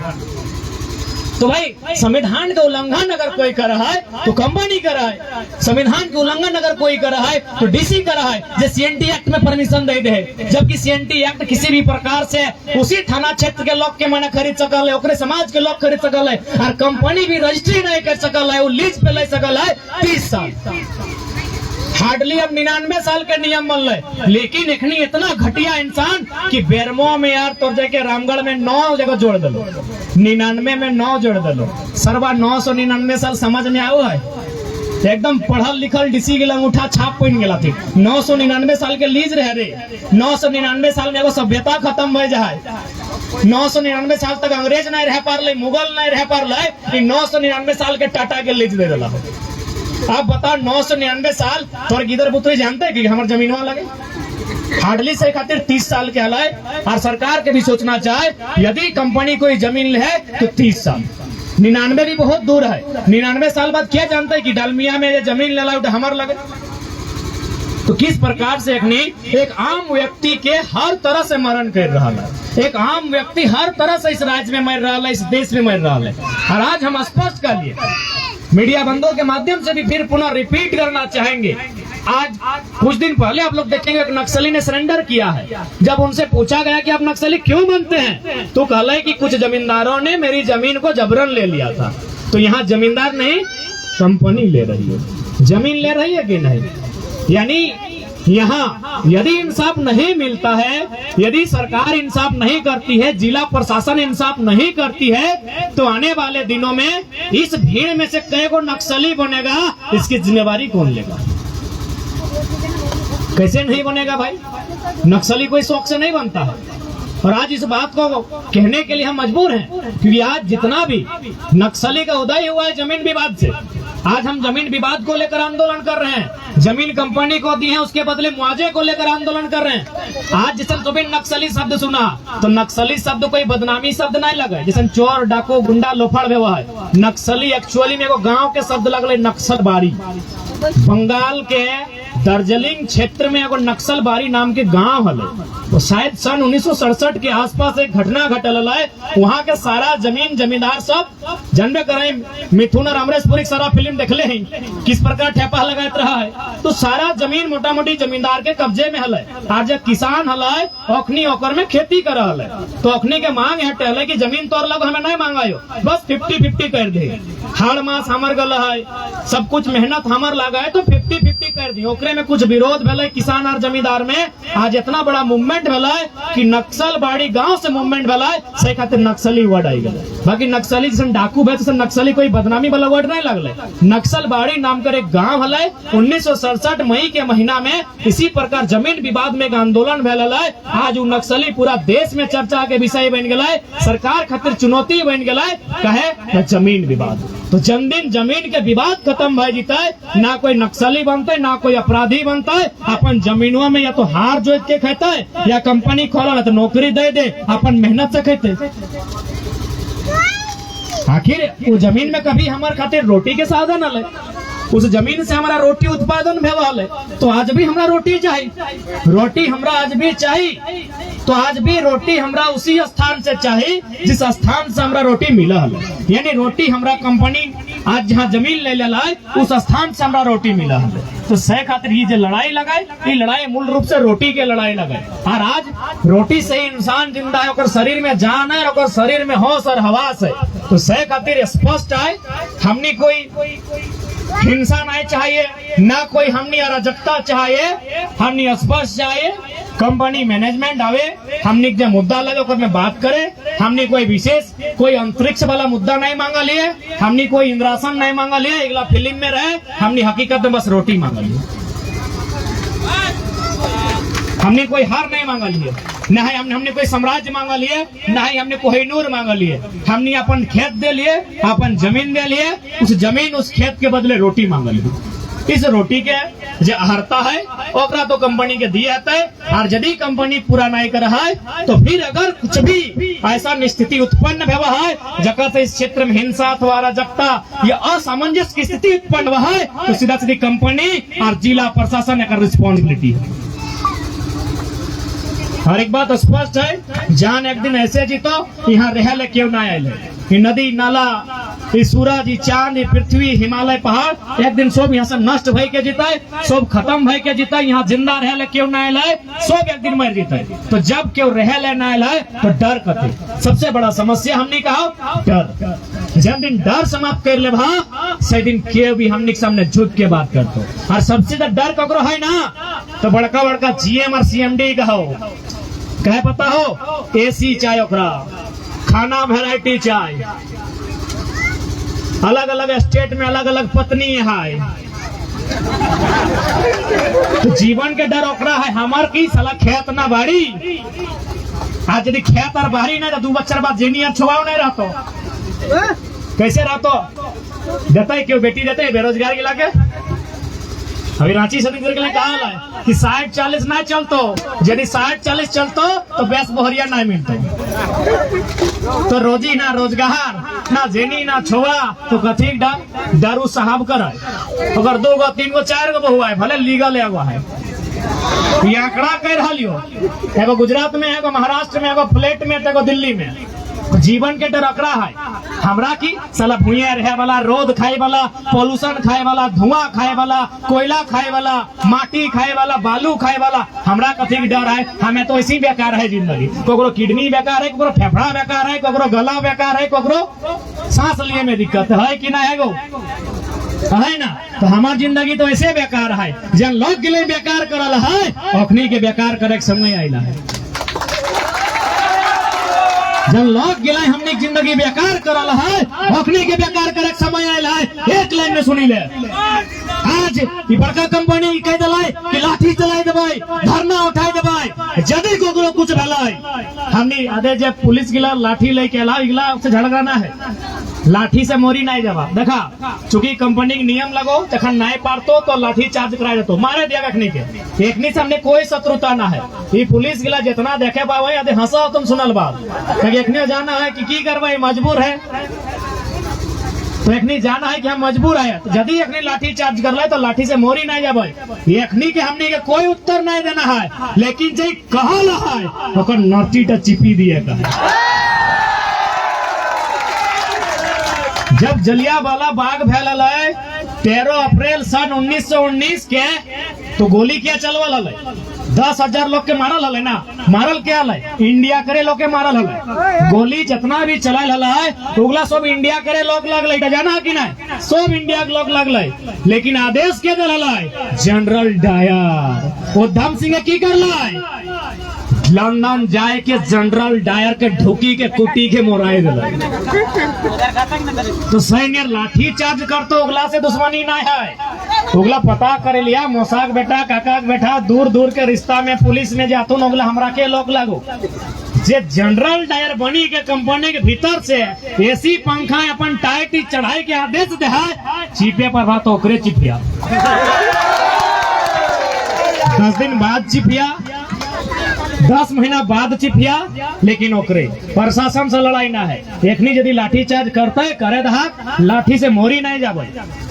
तो भाई संविधान का उल्लंघन अगर कोई कर रहा है तो कंपनी कर रहा है, संविधान का उल्लंघन अगर कोई कर रहा है तो डीसी कर रहा है, जो सीएनटी एक्ट में परमिशन दे दे। जबकि सीएनटी एक्ट किसी भी प्रकार से उसी थाना क्षेत्र के लोग के मना खरीद सकल है, ओकरे समाज के लोग खरीद सकल है, और कंपनी भी रजिस्ट्री नहीं कर सकल है, वो लीज पे ले सकल है 30 साल। हार्डली अब 99 साल के नियम बन रहे, लेकिन एखनी इतना घटिया इंसान कि बेरमो में यार तो जाके रामगढ़ में 9 जगह जोड़ दलो, 99 में 9 जोड़ दलो, सरवा 999 साल समझ में आओ है। एकदम पढ़ल लिखल डीसी के अंगूठा छाप पहन गया थी। 999 साल के लीज रह रे, 999 साल में एगो सभ्यता खत्म हो जाए। 999 साल तक अंग्रेज नहीं रह पार, मुगल नहीं रह पार, 999 साल के टाटा के लीज दे रहा। आप बताओ 999 साल तोर गिदर पुत्री जानते हैं कि हमारे जमीन वहां लगे? हार्डली से खातिर 30 साल के हलाए। और सरकार के भी सोचना चाहे, यदि कंपनी कोई जमीन ले तो 30 साल, 99 भी बहुत दूर है। 99 साल बाद क्या जानते है कि डालमिया में जमीन ले ला हमार लगे। तो किस प्रकार से एक आम व्यक्ति के हर तरह से मरण कर रहा है, एक आम व्यक्ति हर तरह से इस राज्य में मर रहा है, इस देश में मर रहा है। और आज हम स्पष्ट कर लिए, मीडिया बंधुओं के माध्यम से भी फिर पुनः रिपीट करना चाहेंगे। आज कुछ दिन पहले आप लोग देखेंगे एक नक्सली ने सरेंडर किया है। जब उनसे पूछा गया कि आप नक्सली क्यों बनते हैं, तो कहला है कि कुछ जमींदारों ने मेरी जमीन को जबरन ले लिया था। तो यहाँ जमींदार नहीं, कंपनी ले रही है। जमीन ले रही है कि नहीं? यानी यहाँ यदि इंसाफ नहीं मिलता है, यदि सरकार इंसाफ नहीं करती है, जिला प्रशासन इंसाफ नहीं करती है, तो आने वाले दिनों में इस भीड़ में से कई को नक्सली बनेगा, इसकी जिम्मेवारी कौन लेगा? कैसे नहीं बनेगा भाई? नक्सली कोई शौक से नहीं बनता है। और आज इस बात को कहने के लिए हम मजबूर हैं, क्योंकि आज जितना भी नक्सली का उदय हुआ है जमीन विवाद से। आज हम जमीन विवाद को लेकर आंदोलन कर रहे हैं, जमीन कंपनी को दी है उसके बदले मुआवजे को लेकर आंदोलन कर रहे हैं। आज जैसे तुम्हें नक्सली शब्द सुना, तो नक्सली शब्द कोई बदनामी शब्द नहीं लगा। जैसे चोर डाकू गुंडा लोफड़ व्यवहार, नक्सली एक्चुअली में एगो गांव के शब्द लगल नक्सलबाड़ी। बंगाल के दार्जिलिंग क्षेत्र में एगो नक्सलबाड़ी नाम के गांव है, तो शायद सन 1967 के आसपास एक घटना घटल है। वहाँ के सारा जमीन जमींदार सब जानबे करें मिथुन और अमरेशपुरी सारा फिल्म देखले हैं किस प्रकार ठेपा लगात रहा है। तो सारा जमीन मोटा मोटी जमींदार के कब्जे में हले। आज जब किसान हले अखनी ओकर में खेती कर रहा है तो अखनी के मांग है टहले की जमीन तोर लग हमें नहीं मांगायो, बस 50-50 कर दे। हाड़ मास हमर गल है, सब कुछ मेहनत हमर लगा है तो 50-50 कर दी। ओकरे में कुछ विरोध भेले किसान और जमींदार में। आज इतना बड़ा मूवमेंट भेले कि नक्सल बाड़ी गांव से मूवमेंट भेले से खातिर नक्सली वर्ड आई गए। बाकी नक्सली जैसे डाकू भेज से नक्सली कोई बदनामी वाला वर्ड नहीं लगले। नक्सल बाड़ी नाम कर एक गांव हले। 1967 मई के महीना में इसी प्रकार जमीन विवाद में एक आंदोलन भेल है। आज वो नक्सली पूरा देश में चर्चा के विषय बन गए, सरकार खातिर चुनौती बन गए, कहे जमीन विवाद। तो जन दिन जमीन के विवाद खत्म भय जीते, ना कोई नक्सली बनते ना कोई अपराधी बनते। अपन जमीनों में या तो हार जोत के खेते या कंपनी खोला तो नौकरी दे दे, अपन मेहनत से खेते। आखिर वो जमीन में कभी हमारे खातिर रोटी के साधन है, उस जमीन से हमारा रोटी उत्पादन भेल है। तो आज भी हमरा रोटी चाहिए, रोटी हमरा आज भी चाहिए। तो आज भी रोटी हमरा उसी स्थान से चाहिए जिस स्थान से हमरा रोटी मिला है। यानी रोटी हमरा कंपनी आज जहाँ जमीन ले लेला है उस स्थान से हमरा रोटी मिला है। तो सह खातिर ये जो लड़ाई लगाए, ये लड़ाई मूल रूप से रोटी के लड़ाई लगाए। और आज रोटी से ही इंसान जिंदा है, और शरीर में जान है और शरीर में होश और हवास है। तो सह खातिर स्पष्ट है हमने कोई हिंसा नहीं चाहिए, ना कोई हमने अराजकता चाहिए, हमने स्पष्ट चाहिए। कंपनी मैनेजमेंट आवे, हमने जो मुद्दा लगे ओकर में बात करे। हमने कोई विशेष कोई अंतरिक्ष वाला मुद्दा नहीं मांगा लिए, हमने कोई इंद्रासन नहीं मांगा लिए, अगला फिल्म में रहे। हमने हकीकत में बस रोटी मांगा लिए, हमने कोई हार नहीं मांगा लिए, न ही हमने कोई साम्राज्य मांगा लिए, न ही हमने कोहिनूर मांगा लिए। हमने अपन खेत दे लिए, अपन जमीन दे लिए, उस जमीन उस खेत के बदले रोटी मांगा लिए। इस रोटी के जो अहर्ता है ओकरा तो कंपनी के दिए है। और यदि कंपनी पूरा नहीं कर रहा है तो फिर अगर कुछ भी ऐसा स्थिति उत्पन्न हुआ है जगह से इस क्षेत्र में हिंसा अथवा अराजकता या असामंजस्य की स्थिति उत्पन्न हुआ है तो सीधा सीधी कंपनी और जिला प्रशासन एक रिस्पॉन्सिबिलिटी है। और एक बात स्पष्ट है, जान एक दिन ऐसे जीतो यहाँ रह क्यों ना आये। नदी नाला, सूरज, चांद, पृथ्वी, हिमालय, पहाड़ एक दिन सब यहाँ से नष्ट भय के जीता है, सब खत्म भय के जीता है। यहाँ जिंदा रह क्यों ना आये, सब एक दिन मर जीता है। तो जब क्यों रह ना आये तो डर कथे सबसे बड़ा समस्या हमने कहा डर। जब दिन डर समाप्त कर ले से दिन क्यों भी हमने सामने झुक के बात करते। और सबसे ज्यादा डर ककरो है ना तो बड़का बड़का GM और CMD कहो, कहे पता हो AC चाय, ओकरा खाना वैरायटी चाय, अलग अलग स्टेट में अलग अलग पत्नी है। तो जीवन के डर ओकरा है, हमार की साला खेत ना बाड़ी। आज यदि खेत और बाड़ी ना तो 2 बच्चा बाद जेनियर छुआव नहीं रहतो, कैसे रहतो देते क्यों बेटी देते बेरोजगार के लाके। अभी रांची से के लिए कहा है कि 60-40 ना चलतो, यदि 60-40 चलतो तो 20 बोहरिया नहीं मिलतो। तो रोजी ना रोजगार ना जेनी ना छोड़ा तो कथी दारू साहब कर। अगर 2 गो 3 गो 4 गो बहुआ है भले लीगल एगो है, ये आंकड़ा कह रहा लियो। एगो गुजरात में, एगो महाराष्ट्र में, एगो फ्लैट में, एगो दिल्ली में। जीवन के डर अकड़ा है हमरा की साला भूया रहे वाला, रोद खाए वाला, पोल्यूशन खाए वाला, धुआं खाए वाला, कोयला खाए वाला, माटी खाए वाला, बालू खाए वाला। हमरा कथी की डर है, हमें तो इसी बेकार है जिंदगी। कोकरो किडनी बेकार है, कोकरो फेफड़ा बेकार है, कोकरो गला बेकार है, कोकरो सांस लिए में दिक्कत है कि ना है गो है ना। तो हमार जिंदगी तो ऐसे बेकार है, जन लोग के लिए बेकार करल है अखनी के बेकार करे के समय आइला है। जब लोग गिलाए हमने जिंदगी बेकार करल है अखनी के बेकार करे समय आयल है। एक लाइन में सुनी ले, आज बड़का कंपनी कह दिलाई कि लाठी चलाई देवाई, धरना उठाई देवाई, यदि को कुछ भलाई हमने आधे जब पुलिस गिला लाठी लेके अला गिला उससे झगड़ाना है, लाठी से मोरी नहीं जावा। देखा चूंकि कंपनी के नियम लगो तखन नहीं पारतो तो लाठी चार्ज करा देतो, मारे दिया अखनी के। एकनी से हमने कोई शत्रुता ना है। ये पुलिस गिला जितना देखे पावे आधे हंसा तुम सुनल बात एकने जाना है कि की करवाई मजबूर है। तो एकनी जाना है कि हम मजबूर है, तो यदि एकनी लाठी चार्ज कर ले तो लाठी से मोरी नहीं जावे। एकनी के हमने के कोई उत्तर नहीं देना है, लेकिन जे कहल है ओकर नटी टा चिपी दिए का जब जलियांवाला बाग फैलल है 13 अप्रैल सन 1919 के, तो गोली क्या चलवल हल? 10,000 लोग के मारल हल ना। मारल क्या हल? इंडिया करे लोग के मारल हल। गोली जितना भी चलाल हल है उगला सब इंडिया करे लोग लगल, जाना कि नहीं? सब इंडिया के लोग लगल, लेकिन आदेश के दिल हल जनरल डायर। उधम सिंह की करल? लंदन जाए के जनरल डायर के ढुकी के कुटी के मोराए दिल। तो सैन्य लाठी चार्ज कर तो उगला से दुश्मनी ना है। उगला पता करे लिया मोसाक बेटा काका बेटा दूर दूर के रिश्ता में पुलिस में जातो न उगला हमरा के लोग लागो। जे जनरल डायर बनी के कंपनी के भीतर से एसी पंखा अपन टाइट चढ़ाई के आदेश दे है, चिपे पर बात ओकरे चिपिया। 10 दिन बाद चिपिया, 10 महीना बाद चिपिया, लेकिन ओकरे प्रशासन से लड़ाई ना है। एकनी यदि लाठी चार्ज करते करे दहा लाठी से मोरी नहीं जाबे।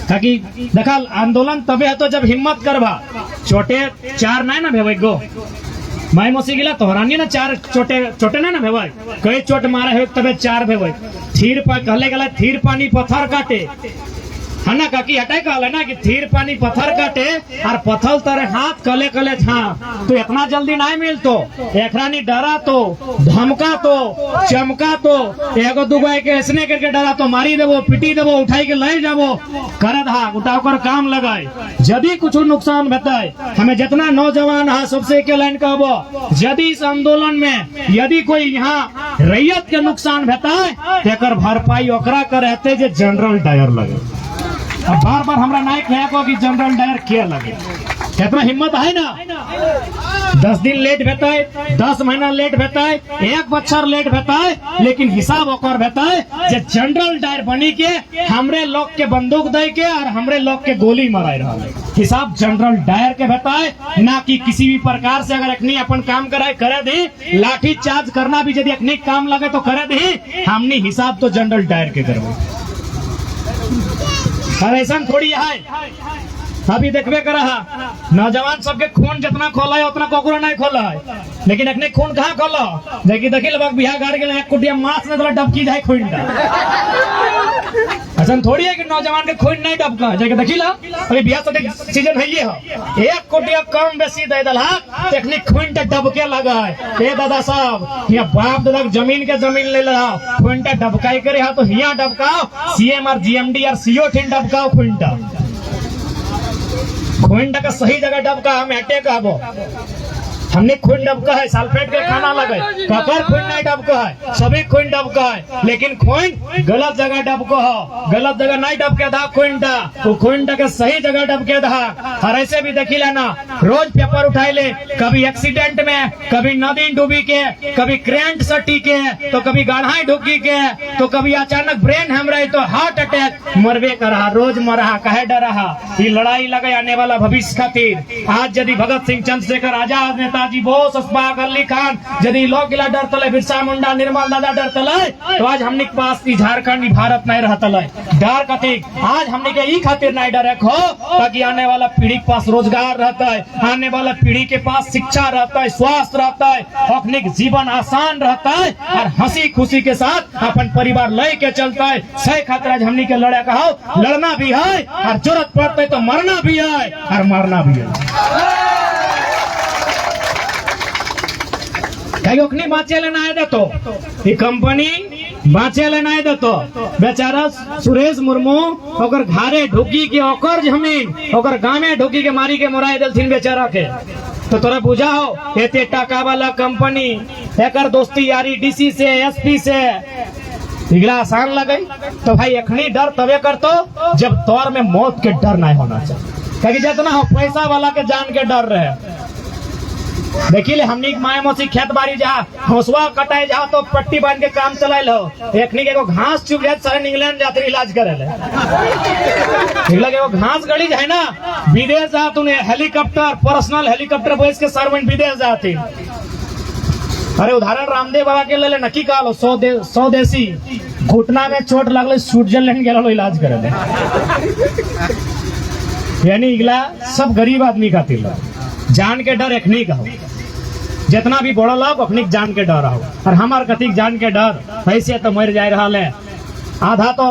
ताकि देखा आंदोलन तबे है तो जब हिम्मत करवा। छोटे चार नहीं ना भेवे गो माई मोसी गिला तोहरानी ना चार छोटे छोटे नहीं ना भेवे। कई चोट मारे है तबे 4 भेवे। थीर पर कहले गला थीर पानी पत्थर काटे है ना काकी हटाए कहले ना कि थीर पानी पत्थर काटे और पत्थर तरे हाथ कले कले हाँ। तो इतना जल्दी नहीं मिलतो। एकरानी डरा तो धमका तो चमका तो एगो दुगो के ऐसने करके डरा तो मारी देवो पिटी देवो उठाई के ले जाबो करे धा उठाव कर काम लगाए। यदि कुछ नुकसान बताए हमें जितना नौजवान है सबसे के लाइन कहबो, यदि इस आंदोलन में यदि कोई यहाँ रैयत के नुकसान बताए तेकर भरपाई ओकरा करते जे जनरल डायर लगे। अब बार बार हमरा नायक को कि जनरल डायर क्या लगे। कितना हिम्मत है ना। 10 दिन लेट भेताए, 10 महीना लेट भेताए, 1 बच्चर लेट भेताए, लेकिन हिसाब ओकर भेताए जे जनरल डायर बनी के हमरे लोग के बंदूक दे के और हमरे लोग के गोली मराए रहा है। हिसाब जनरल डायर के भेताए, ना कि किसी भी प्रकार से अगर अखनी अपन काम कराए करे दी लाठी चार्ज करना भी यदि अखनी काम लगे तो करे दी। हमने हिसाब तो जनरल डायर के करबो। और ऐसा थोड़ी है अभी देखबे कर रहा नौजवान सबके खून जितना खोला है उतना कोकरो नहीं खोला है। लेकिन अखने खून कहाँ खोला देखी देखी लगभग बिहार गाड़ के कुटिया मास में तो डबकी जाए खून का। ऐसा थोड़ी है कि नौजवान के खून नहीं डबका जाके देखी ला। अभी बिहार से सीजन है ये हो एक कुटिया कम बेसी दे दला टेक्निक खून टे डबके लगा है। ए दादा साहब यहाँ बाप दादा जमीन के जमीन ले रहा खून टे डबकाई करे तो यहाँ डबकाओ सीएम और जीएमडी और सीओ ठीन डबकाओ खून का सही जगह डबका हम हटे कहबो। हमने खून डबका है सल्फेट के खाना लगे ककर खून नहीं डबका है सभी खून डबका है। लेकिन खून गलत जगह डबको हो गलत जगह नहीं डबके धा खून के सही जगह डबके धा। और ऐसे भी देखी लेना रोज पेपर उठाई ले कभी एक्सीडेंट में कभी नदी डूबी के कभी करेंट सटी के तो कभी गढ़ाई ढुकी के तो कभी अचानक ब्रेन हेमरेज तो हार्ट अटैक मरबे कर रोज मरहा कहे डरहा। ये लड़ाई लगे आने वाला भविष्य खातिर। आज यदि भगत सिंह चंद्रशेखर आजाद नेताजी बोस अशफाक अली खान यदि लोग गिला डर तले बिरसा मुंडा निर्मल दादा डर तले तो आज हमने के पास झारखंड भारत नहीं रहा तले डर कथी। आज हमने के ई खातिर नहीं डरे खो ताकि आने वाला पीढ़ी के पास रोजगार रहता है आने वाला पीढ़ी के पास शिक्षा रहता है स्वास्थ्य रहता है अपने जीवन आसान रहता है और हंसी खुशी के साथ अपन परिवार ले के चलता है। सही खातिर आज हमने के लड़े कहो लड़ना भी है और जरूरत पड़ते तो मरना भी है और मारना भी है। बाँचे लेना है तो ये कंपनी बाँचे लेना है तो बेचारा सुरेश मुर्मू ओकर घरे ढुकी के ओकर जमीन ओकर गाँव में ढुकी के मारी के मोराई दिलथिन बेचारा के। तो तोरा बुझा हो एते टाका वाला कंपनी एकर दोस्ती यारी डीसी से एसपी से इगला आसान लगे। तो भाई अखनी डर तबे कर तो जब तौर में मौत के डर नहीं होना चाहिए क्योंकि जितना हो पैसा वाला के जान के डर रहे। देखी ले हमनी माए मौसी खेत बाड़ी जहाँ हौसवा कटाए जहाँ तो पट्टी बांध के काम चलाए लो एकनी के घास चुप जाए सारे इंग्लैंड जाते इलाज करे ले घास गड़ी जाए ना विदेश जा तूने हेलीकॉप्टर पर्सनल हेलीकॉप्टर बैस के सर्वेंट विदेश जाती। अरे उदाहरण रामदेव बाबा के ले नक्की का लो 100 देसी घुटना में चोट लगल स्विट्जरलैंड गेलो इलाज करे यानी इगला सब गरीब आदमी खातिर जान के डर एखनी का हो जितना भी बड़ा लोग अपनी जान के डर हो और हमार कथी जान के डर ऐसे तो मर जाए रहा है। आधा तो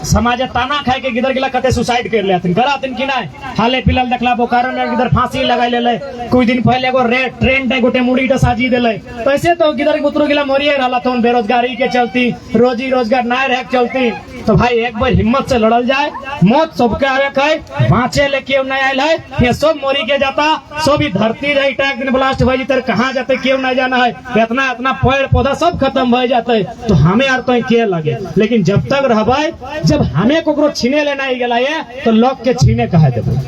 समाज ताना खाए के गिदर गिला कते सुसाइड कर लेथिन करातिन कि नहीं। हाले फिलहाल देखला बोकारो में गिदर फांसी लगाई ले कुछ दिन पहले एगो ट्रेन टे गोटे मुड़ी टा साजी देले। तो ऐसे तो गिदर बुतरू गिला मरिए रहला तो बेरोजगारी के चलती रोजी रोजगार ना रह चलती। तो भाई एक बार हिम्मत से लड़ल जाए, मौत सबके आवे है, बाँचे ले क्यों नहीं आयल है, ये सब मरी के जाता, सब ही धरती रही एक दिन ब्लास्ट भाई तर कहाँ जाते क्यों नहीं जाना है, इतना इतना पेड़ पौधा सब खत्म हो जाते। तो हमें यार तो के लगे, लेकिन जब तक रहबे, जब हमें को छीने लेना ही गला है तो लोग के छीने कहा देबो,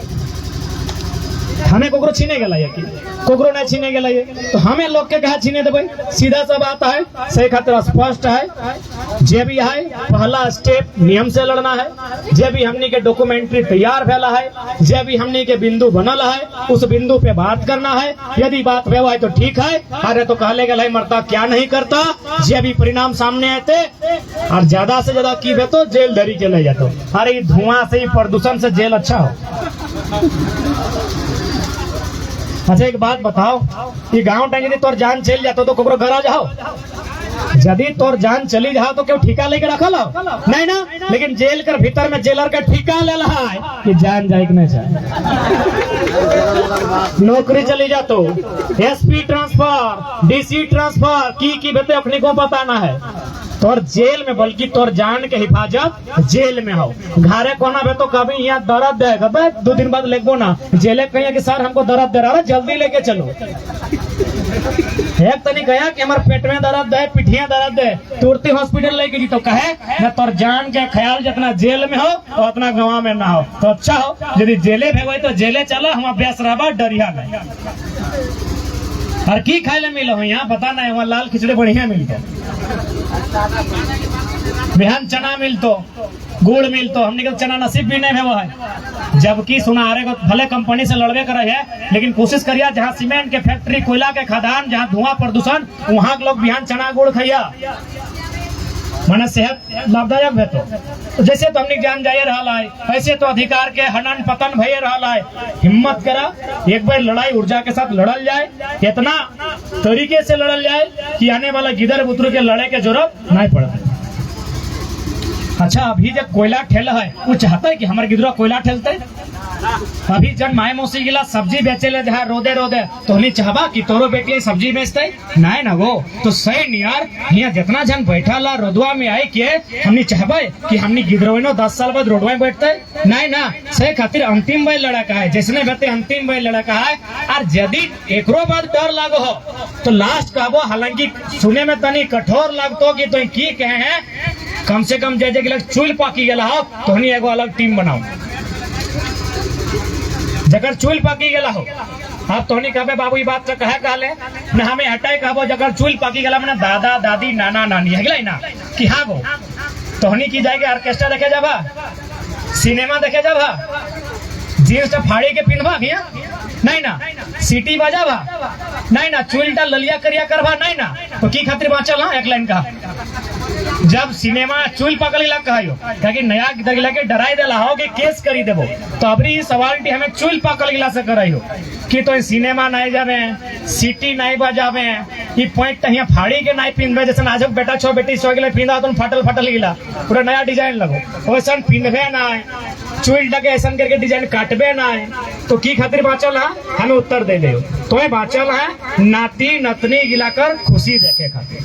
हमें कोकरो छीने गला है कि कोकरो नहीं छीने गला है तो हमें लोग के कहा छीने देबे। सीधा सा बात है, सही खातिर स्पष्ट है। जे भी है पहला स्टेप नियम से लड़ना है, जे भी हमनी के डॉक्यूमेंट्री तैयार भेला है, जे भी हमनी के बिंदु बनल है उस बिंदु पे बात करना है। यदि बात भेवा है तो ठीक है, अरे तो कहले गला है मरता क्या नहीं करता। जे भी परिणाम सामने आते और ज्यादा से ज्यादा की तो जेल धरी के ले जाते। अरे धुआं से प्रदूषण से जेल अच्छा हो। अच्छा एक बात बताओ, ये गांव टाइम यदि तोर जान चल जातो तो कोकरो घर आ जाओ, यदि तोर जान चली जाओ तो क्यों ठिका लेके रखल हो नहीं ना। लेकिन जेल कर भीतर में जेलर का ठिका ले रहा है कि जान जाए कि नहीं जाए। नौकरी चली जातो, एसपी ट्रांसफर, डीसी ट्रांसफर की बेटे अपने को बताना है। तोर जेल में, बल्कि तोर जान के हिफाजत जेल में हो। घरे कोना बे तो कभी यहाँ दर्द देगा, 2 दिन बाद लेगो ना जेले कहिए कि सर हमको दर्द दे रहा है, जल्दी लेके चलो। एक तनी गया कि हमारे पेट में दर्द है, पिठिया दर्द है, तुरंत हॉस्पिटल लेके जी तो कहे ना तोर जान के ख्याल जितना जेल में हो और उतना गाँव में ना हो। तो अच्छा हो यदि जेले भेगे तो जेले चलो, हम अभ्यास रहा डरिया नहीं। और की खाए ले मिलो यहाँ बता नहीं, वहाँ लाल खिचड़ी बढ़िया मिलते, बिहान चना मिलतो, गुड़ मिलतो, हमने के चना नसीब भी नहीं है। जबकि सुनारे को भले कंपनी से लड़वे करे है, लेकिन कोशिश करिए जहाँ सीमेंट के फैक्ट्री, कोयला के खदान, जहाँ धुआं प्रदूषण, वहाँ के लोग बिहान चना गुड़ खाइया, माना सेहत लाभदायक है। तो जैसे तो हमने जान जाए रहा है, ऐसे तो अधिकार के हनन पतन भय रहा है। हिम्मत करा, एक बार लड़ाई ऊर्जा के साथ लड़ल जाए, इतना तरीके से लड़ल जाए कि आने वाला गिदर बुतरू के लड़े के जरूरत नहीं पड़ा। अच्छा अभी जब कोयला ठेल है, वो चाहता है कि हमारे गिदरा कोयला ठेलते। अभी जब माए मौसी गिला सब्जी बेचे ले जहाँ रोदे रोदे तो नहीं चाहबा कि तोरो बेटी सब्जी बेचते नहीं ना वो तो सही नियार यहाँ जितना जन बैठा ला रोदवा में आए के हमने चाहबे कि हमने गिदरवनो 10 साल बाद रोडवा में बैठते नहीं ना। सही खातिर अंतिम बार लड़का है, जिसने बेटे अंतिम बार लड़का है। और यदि एकरो बाद डर लागो हो तो लास्ट कहबो, हालांकि सुने में तनी कठोर लगतो कि तो की कहे हैं, कम से कम जैसे कि चूल पाकी गला हो तो हनी एगो अलग टीम बनाओ। जगर चूल पाकी गला हो अब तो नहीं कहबे बाबू ये बात तो कहे कहले न हमें हटाए कहबो, जगर चूल पाकी गला मैंने दादा दादी नाना नानी है ना कि हाँ गो तो हनी की जाएगी ऑर्केस्ट्रा देखे जाबा, सिनेमा देखे जाबा, जीन्स फाड़ी के पिनवा भैया नहीं ना, सीटी बजावा नहीं ना, चूलटा ललिया करिया करवा नहीं ना। तो की खातिर बाँचल हाँ एक लाइन का, जब सिनेमा चूल पकड़ ला कहो कि नया गिदर के डराई देला हो कि केस करी देबो, तो अबरी सवाल हमें चूल पकड़ गिला से कराई हो कि तो सिनेमा नहीं जावे, सीटी नहीं बजावे, ये पॉइंट यहाँ फाड़ी के नहीं पिंधे, जैसे आज बेटा छो बेटी सो गिला पिंधा तो फटल फटल गिला पूरा नया डिजाइन लगो, वैसा पिंधे ना चूल डगे ऐसा करके डिजाइन काटबे ना। तो की खातिर बाँचल है हमें उत्तर दे दे, तो बाँचल है नाती नतनी गिलाकर खुशी देखे खातिर,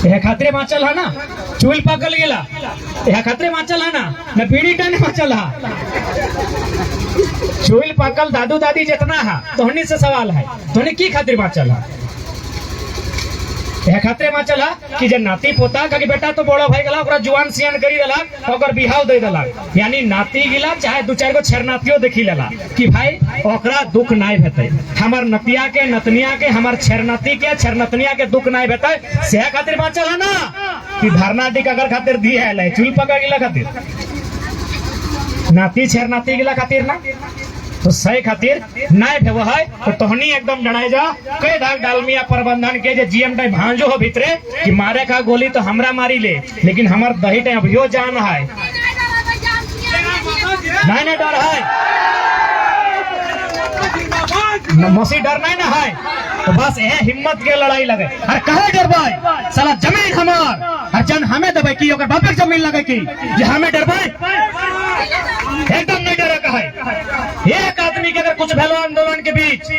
यह खातिर बाँचल है ना, चूल पकड़ गिला यह खातिर बाँचल है ना, न पीढ़ी टाने बाँचल है। चूल पकल दादू दादी जितना है तो हनी से सवाल है, तो की खातिर बाँचल है, यह खातिर बाँचल है कि जब नाती पोता का बेटा तो बड़ो भाई गला जुआन सियान करी देला और बिहाव दे देला, यानी नाती गिला चाहे 2-4 गो छेरनातियों देखी लेला कि भाई ओकरा दुख नहीं भेटे, हमार नतिया के नतनिया के हमार छेरनाती के छेरनतनिया के दुख नहीं भेटे, से खातिर बाँचल है ना कि धरना दी अगर खातिर दी है चूल पकड़ गिला खातिर, नाती छेरनाती गिला खातिर ना। तो सही खातिर नहीं भेव है तो तोहनी एकदम डराए जा कई धाक डालमिया प्रबंधन के जे जीएम टाइम भांजो हो भीतरे कि मारे का गोली तो हमरा मारी ले, लेकिन हमार दही टाइम अभियो जान है नहीं डर है, मसी डर नहीं ना है। तो बस ये हिम्मत के लड़ाई लगे। अरे कहे डरबाई साला जमीन हमार, और जन हमें दबे की ओकर बाप के जमीन लगे की जे हमें डरबाई, एकदम नहीं डरे कहे। एक आदमी के अगर कुछ भलो आंदोलन के बीच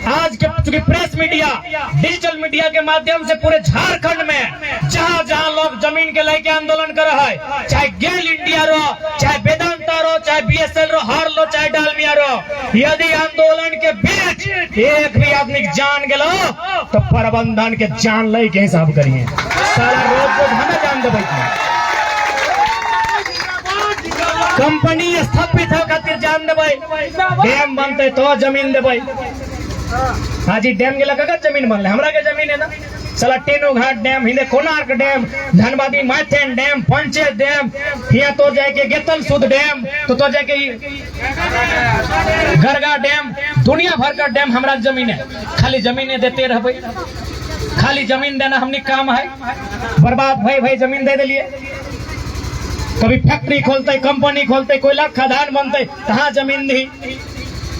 आज के चूंकि प्रेस मीडिया डिजिटल मीडिया के माध्यम से पूरे झारखंड में जहां जहां लोग जमीन के लेके आंदोलन कर रहा है, चाहे गेल इंडिया रो, चाहे वेदांता रो, चाहे बीएसएल रो, हार लो, चाहे डालमिया रो, यदि आंदोलन के बीच एक भी आदमी जान गेलो तो प्रबंधन के जान ले के हिसाब करिए। सारा रोज हमें जान देवे, कंपनी स्थापित हो खातिर जान देवे, डैम बनते तो जमीन देवे। आज डैम के लगा जमीन बनले, हमरा के जमीन है ना साला टेनो घाट डैम, हिंदे कोणार्क डैम, धनबादी माथेन डैम, पंचायत डैम, यहाँ तो जाके गेतल सुध डैम, तो जाके गरगा डैम, दुनिया भर का डैम हमारा जमीन है। खाली जमीनें देते रहे, खाली जमीन देना हमने काम है। बर्बाद भाई जमीन दे दिलिए, कभी फैक्ट्री खोलते, कंपनी खोलते, कोयला खदान बनते, कहाँ जमीन दी।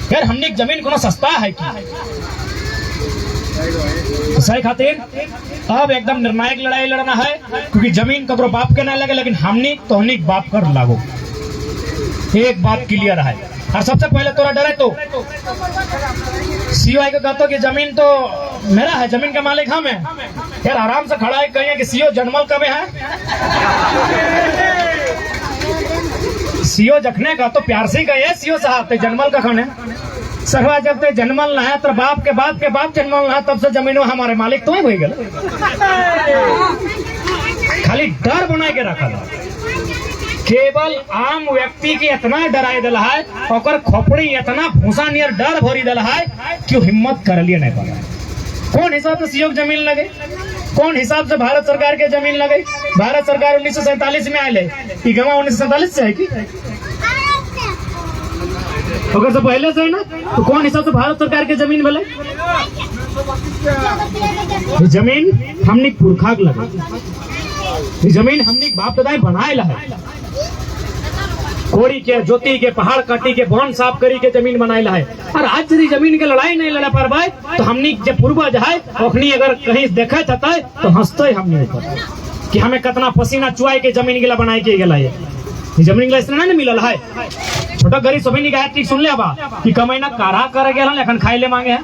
फिर हमने जमीन को सस्ता है कि सही खातिर अब एकदम निर्णायक लड़ाई लड़ना है, क्योंकि जमीन ककरो बाप के ना लगे, लेकिन हमनी तो हमनी बाप कर लागो। एक बात क्लियर है। और सबसे पहले तोरा डरे तो सीओ को कहते कि जमीन तो मेरा है, जमीन का मालिक हम है। यार आराम से खड़ा है, कहिए कि सीओ जनमल कब है, सीओ जखने का तो प्यार से कहिए सीओ साहब तो जनमल का खान है। सरवा जब तक जन्मल ना है तो बाप के बाप जन्मल ना है, तब से जमीनों हमारे मालिक तो ही हो गए। खाली डर बना के रखा था, केवल आम व्यक्ति की इतना डराई दिला है, और खोपड़ी इतना भूसा नियर डर भरी दिला है कि हिम्मत कर लिए नहीं पाया। कौन हिसाब से सीओ जमीन लगे, कौन हिसाब से भारत सरकार के जमीन लगे। भारत सरकार 1947 में आये, गवा 1947 से है की अगर से पहले से है ना, तो कौन हिसाब से भारत सरकार के जमीन बोले। जमीन हमने पुरखा लगे, जमीन हमने बाप दादा बनाए ला है। कोड़ी के, जोती के, पहाड़ काटी के, वन साफ करी के जमीन बनाए ला है। और आज यदि जमीन के लड़ाई नहीं लड़ा पार भाई, तो हमने जब पूर्वज है ओखनी अगर कहीं देखा था तो हंसते हमने ऊपर कि हमें कितना पसीना चुआई के जमीन गिला बनाए के गला है। जमीन गिला इसलिए नहीं मिलल है। छोटा गरीब सभी नहीं ठीक सुन लिया बा कि कमैना कारा करे गेल लेकिन खाई ले मांगे है।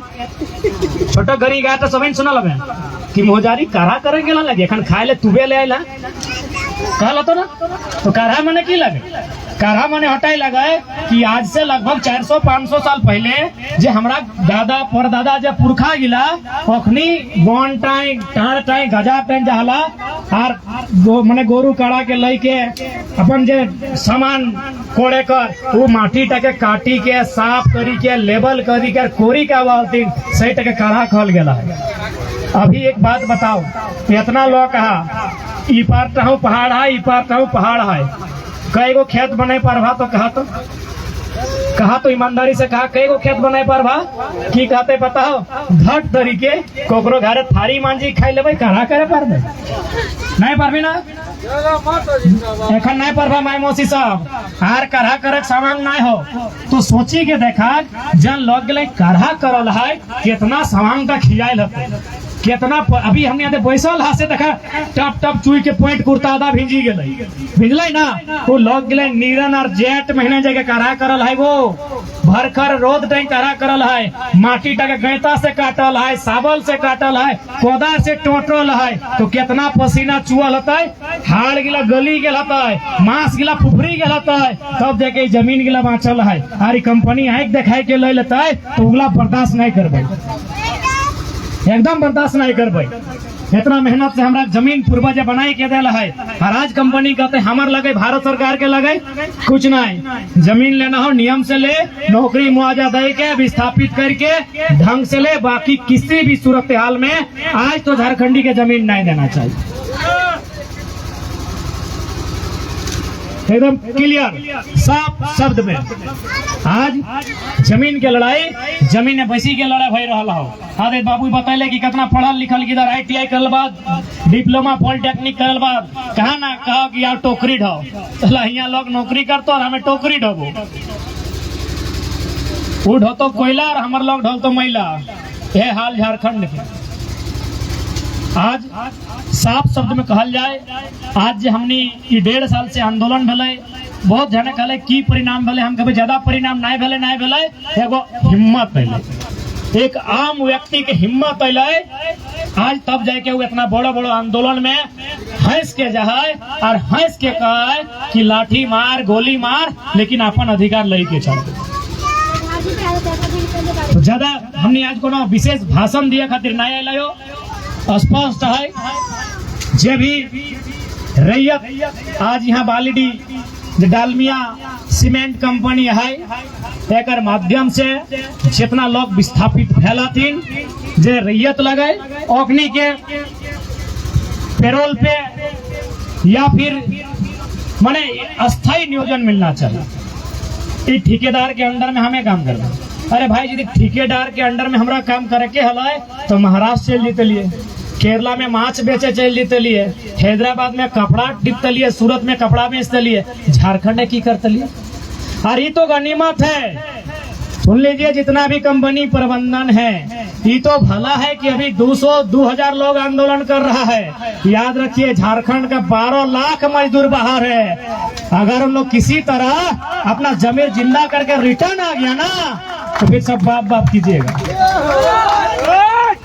छोटा गरीब गाय तो सभी सुना लगे कि मोजारी कारा करे गेल लगे एखन खाए ले तुबे ले आइला कहल तो ना। तो कारा माने की लगे, कारा माने हटाई लगाए कि आज से लगभग 400-500 साल पहले जे हमरा दादा परदादा जे पुरखा गिला ओखनी वन टाइम टाड़ टाइम गजा टाइम जहला और माने गोरू काड़ा के लई के अपन जे सामान कोड़े कर वो माटी टके काटी के साफ करी के लेबल करी के कोरी के वालती सही टके काढ़ा खल गेला है। अभी एक बात बताओ, इतना लोग कहा ई पार टहु पहाड़ है, ई पार टहु पहाड़ है, कई गो खेत बने पारभा तो कहा तो ईमानदारी से कहा कई गो खेत बने पारभा की कहते पता हो घट तरीके कोकरो घरे थारी मांझी खाई लेबै कहा करे पारबे नहीं पारबी ना एखन नहीं पारबा माई मौसी साहब आर काढ़ा करे सामान नहीं हो तो सोची के देखा जन लोग गए काढ़ा करल है कितना सामान का खियाल है कितना अभी हमने यहाँ बैसल हाथ से देखा टप टप चुई के पॉइंट कुर्ता आधा भिजी गए भिजल ना वो लोग गए नीरन और जेठ महीने जगह काढ़ा करल है वो भरकर रोद टाइम काढ़ा करल है माटी टके गैता से काटल है साबल से काटल है कोदा से टोटल है तो कितना पसीना चुअल होता है हाड़ गिला गली गेल होता है मांस गिला फुफरी गेल होता है तब जाके जमीन गिला बाँचल है और कंपनी आँख देखाई के ले लेता है तो उगला बर्दाश्त नहीं करबे एकदम बर्दाश्त नहीं करबे। इतना मेहनत से हमारा जमीन पूर्वज बनाई के दिला है और आज कंपनी कहते हमार लगे भारत सरकार के लगे कुछ नहीं जमीन लेना हो नियम से ले नौकरी मुआवजा दे के विस्थापित करके ढंग से ले बाकी किसी भी सूरत हाल में आज तो झारखंडी के जमीन नहीं देना चाहिए एकदम क्लियर साफ शब्द में। आज जमीन के लड़ाई जमीन बैसी के लड़ाई भई रहा हो आदित्य बाबू बतैले कि कितना पढ़ल लिखल किधर ITI करल बाद डिप्लोमा पॉलिटेक्निक करल बाद कहा ना कहा कि यार टोकरी ढो चला यहाँ लोग नौकरी करतो और हमें टोकरी ढोबो वो ढोतो कोयला और हमार लोग ढोल तो मैला यह हाल झारखंड के। आज साफ शब्द में कहल जाए, आज जे हमनी ये 1.5 साल से आंदोलन भले, बहुत जने कहले की परिणाम भले, हम कभी ज्यादा परिणाम नहीं भले, एगो हिम्मत भले, एक आम व्यक्ति के हिम्मत अले आज तब जाके वो इतना बड़ा बड़ा आंदोलन में हंस के जाए और हंस के कहे कि लाठी मार गोली मार, लेकिन अपन अधिकार लेके चल। तो ज्यादा हमने आज को विशेष भाषण दिया खातिर नहीं आयो, स्पष्ट है जे भी रैयत आज यहाँ बालीडी डालमिया सीमेंट कंपनी है, एक माध्यम से जितना लोग विस्थापित फैलातीन जे रैयत लगे ओकनी के पेरोल पे या फिर माने अस्थायी नियोजन मिलना चाहिए। ठेकेदार के अंडर में हमें काम करना। अरे भाई यदि ठेकेदार के अंडर में हमरा काम करे के हलाए तो महाराष्ट्र चल जीते लिए, केरला में माछ बेचे चल जीते लिए, हैदराबाद में कपड़ा टिपते लिए, सूरत में कपड़ा बेचते लिए, झारखंड की करते लिए। और ये तो गनीमत है, सुन लीजिए जितना भी कंपनी प्रबंधन है, ये तो भला है कि अभी 200-2000 लोग आंदोलन कर रहा है। याद रखिए झारखंड का 12 लाख मजदूर बाहर है। अगर हम लोग किसी तरह अपना जमीर जिंदा करके रिटर्न आ गया ना तो फिर सब बाप बाप कीजिएगा।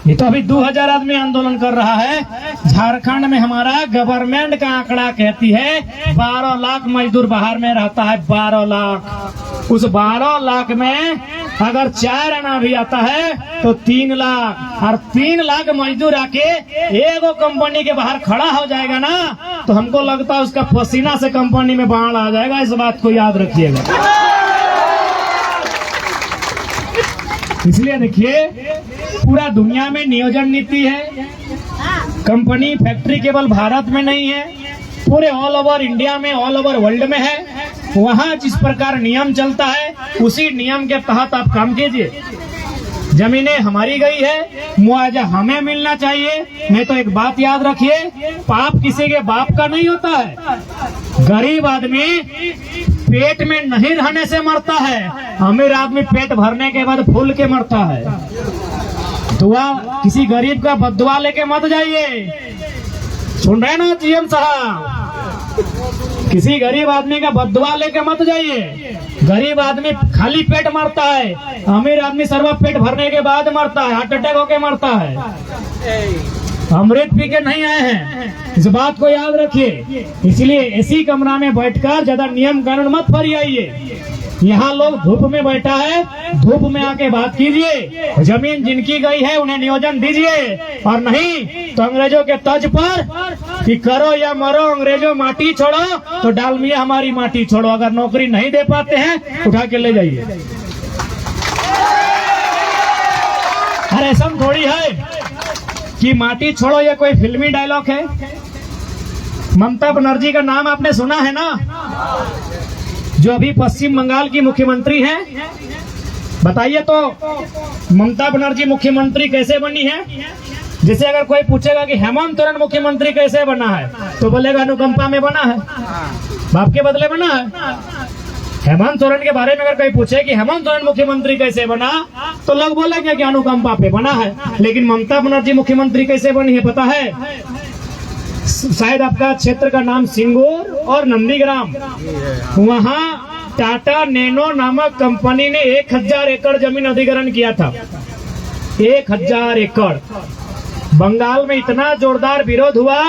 ये तो अभी 2000 आदमी आंदोलन कर रहा है। झारखंड में हमारा गवर्नमेंट का आंकड़ा कहती है 12 लाख मजदूर बाहर में रहता है। 12 लाख, उस 12 लाख में अगर 4 आना भी आता है तो 3 लाख, और 3 लाख मजदूर आके एगो कंपनी के बाहर खड़ा हो जाएगा ना तो हमको लगता है उसका पसीना से कंपनी में बाढ़ आ जाएगा। इस बात को याद रखिएगा। इसलिए देखिए पूरा दुनिया में नियोजन नीति है, कंपनी फैक्ट्री केवल भारत में नहीं है, पूरे ऑल ओवर इंडिया में, ऑल ओवर वर्ल्ड में है। वहाँ जिस प्रकार नियम चलता है उसी नियम के तहत आप काम कीजिए। जमीनें हमारी गई है, मुआवजा हमें मिलना चाहिए। नहीं तो एक बात याद रखिए, पाप किसी के बाप का नहीं होता है। गरीब आदमी पेट में नहीं रहने से मरता है, अमीर आदमी पेट भरने के बाद फूल के मरता है। दुआ किसी गरीब का बददुआ लेके मत जाइए। सुन रहे ना जीएम साहब, किसी गरीब आदमी का बददुआ लेके मत जाइए। गरीब आदमी खाली पेट मरता है, अमीर आदमी सर्व पेट भरने के बाद मरता है, हार्ट अटैक होके मरता है। अमृत पी के नहीं आए हैं, इस बात को याद रखिए। इसलिए इसी कमरा में बैठकर ज्यादा नियम कानून मत फरियाइए। यहाँ लोग धूप में बैठा है, धूप में आके बात कीजिए। जमीन जिनकी गई है उन्हें नियोजन दीजिए, और नहीं तो अंग्रेजों के तर्ज पर कि करो या मरो अंग्रेजों माटी छोड़ो, तो डालमिया हमारी माटी छोड़ो। अगर नौकरी नहीं दे पाते हैं उठा के ले जाइए। अरे ऐसा थोड़ी है कि माटी छोड़ो ये कोई फिल्मी डायलॉग है। ममता बनर्जी का नाम आपने सुना है ना, जो अभी पश्चिम बंगाल की मुख्यमंत्री हैं। बताइए तो ममता बनर्जी मुख्यमंत्री कैसे बनी है? जैसे अगर कोई पूछेगा कि हेमंत सोरेन मुख्यमंत्री कैसे बना है तो बोलेगा अनुकंपा में बना है, बाप के बदले बना है। हेमंत सोरेन के बारे में अगर कोई पूछे कि हेमंत सोरेन मुख्यमंत्री कैसे बना तो लोग बोलेंगे कि अनुकंपा पे बना है। लेकिन ममता बनर्जी मुख्यमंत्री कैसे बनी है पता है? शायद आपका क्षेत्र का नाम सिंगूर और नंदीग्राम, वहाँ टाटा नैनो नामक कंपनी ने 1000 एकड़ जमीन अधिग्रहण किया था। 1000 एकड़। बंगाल में इतना जोरदार विरोध हुआ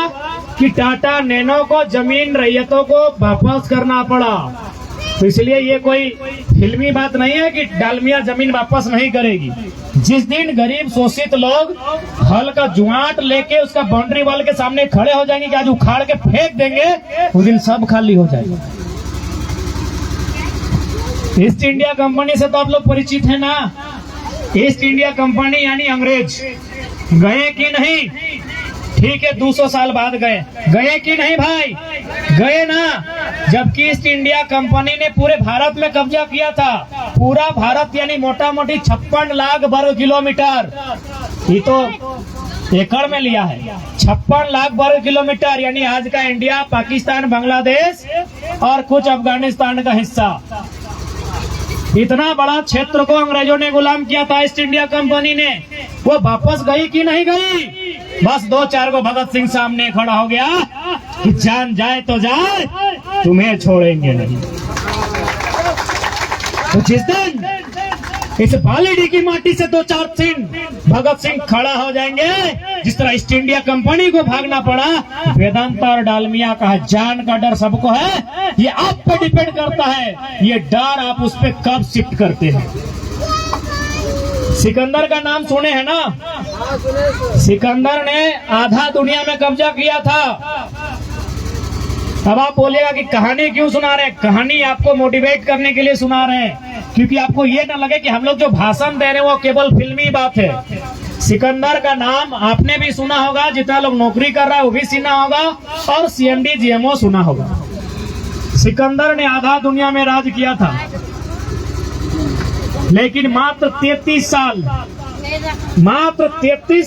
कि टाटा नैनो को जमीन रैयतों को वापस करना पड़ा। तो इसलिए ये कोई फिल्मी बात नहीं है कि डालमिया जमीन वापस नहीं करेगी। जिस दिन गरीब शोषित लोग हल का जुआट लेके उसका बाउंड्री वाल के सामने खड़े हो जाएंगे कि आज उखाड़ के फेंक देंगे, उस दिन सब खाली हो जाएगा। ईस्ट इंडिया कंपनी से तो आप लोग परिचित है ना। ईस्ट इंडिया कंपनी यानी अंग्रेज गए कि नहीं? ठीक है, 200 साल बाद गए कि नहीं भाई? गए ना। जबकि ईस्ट इंडिया कंपनी ने पूरे भारत में कब्जा किया था। पूरा भारत यानी मोटा मोटी 56 लाख वर्ग किलोमीटर, ये तो एकड़ में लिया है। 56 लाख वर्ग किलोमीटर यानी आज का इंडिया, पाकिस्तान, बांग्लादेश और कुछ अफगानिस्तान का हिस्सा। इतना बड़ा क्षेत्र को अंग्रेजों ने गुलाम किया था ईस्ट इंडिया कंपनी ने। वो वापस गई कि नहीं गई? बस 2-4 को भगत सिंह सामने खड़ा हो गया कि जान जाए तो जाए, तुम्हें छोड़ेंगे नहीं। तो जिस दिन इस बालीडी की माटी से 2-4 सिंह भगत सिंह खड़ा हो जाएंगे, जिस तरह ईस्ट इंडिया कंपनी को भागना पड़ा, वेदांता और डालमिया का जान का डर सबको है। ये आप पे डिपेंड करता है, ये डर आप उस पर कब शिफ्ट करते हैं। सिकंदर का नाम सुने हैं ना? सिकंदर ने आधा दुनिया में कब्जा किया था। अब आप बोलिएगा कि कहानी क्यों सुना रहे हैं? कहानी आपको मोटिवेट करने के लिए सुना रहे हैं, क्योंकि आपको ये ना लगे कि हम लोग जो भाषण दे रहे हैं वो केवल फिल्मी बात है। सिकंदर का नाम आपने भी सुना होगा, जितना लोग नौकरी कर रहा है वो भी सुना होगा, और CMD GMO सुना होगा। सिकंदर ने आधा दुनिया में राज किया था, लेकिन मात्र 33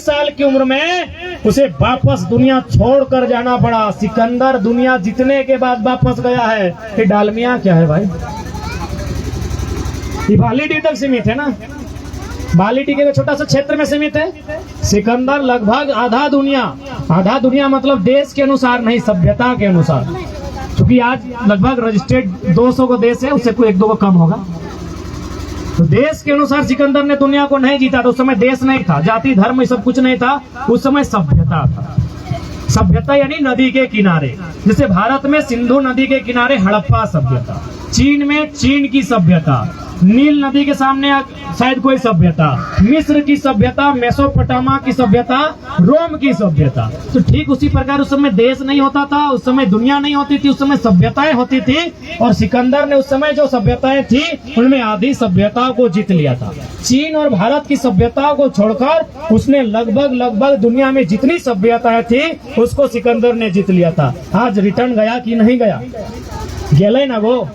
साल की उम्र में उसे वापस दुनिया छोड़कर जाना पड़ा। सिकंदर दुनिया जीतने के बाद वापस गया है। ये डालमिया क्या है भाई? ये बालीडी तक सीमित है ना, बालीडी के छोटा सा क्षेत्र में सीमित है। सिकंदर लगभग आधा दुनिया मतलब देश के अनुसार नहीं, सभ्यता के अनुसार, क्योंकि आज लगभग रजिस्टर्ड 200 को देश है, उससे कोई 1-2 को कम होगा। तो देश के अनुसार सिकंदर ने दुनिया को नहीं जीता। तो उस समय देश नहीं था, जाति धर्म सब कुछ नहीं था, उस समय सभ्यता था। सभ्यता यानी नदी के किनारे, जैसे भारत में सिंधु नदी के किनारे हड़प्पा सभ्यता, चीन में चीन की सभ्यता, नील नदी के सामने शायद कोई सभ्यता, मिस्र की सभ्यता, मेसोपोटामा की सभ्यता, रोम की सभ्यता। तो ठीक उसी प्रकार उस समय देश नहीं होता था, उस समय दुनिया नहीं होती थी, उस समय सभ्यताएं होती थी। और सिकंदर ने उस समय जो सभ्यताएं थी उनमें आधी सभ्यता को जीत लिया था। चीन और भारत की सभ्यता को छोड़कर उसने लगभग दुनिया में जितनी सभ्यताएं थी उसको सिकंदर ने जीत लिया था। आज रिटर्न गया कि नहीं गया? गेले ना वो।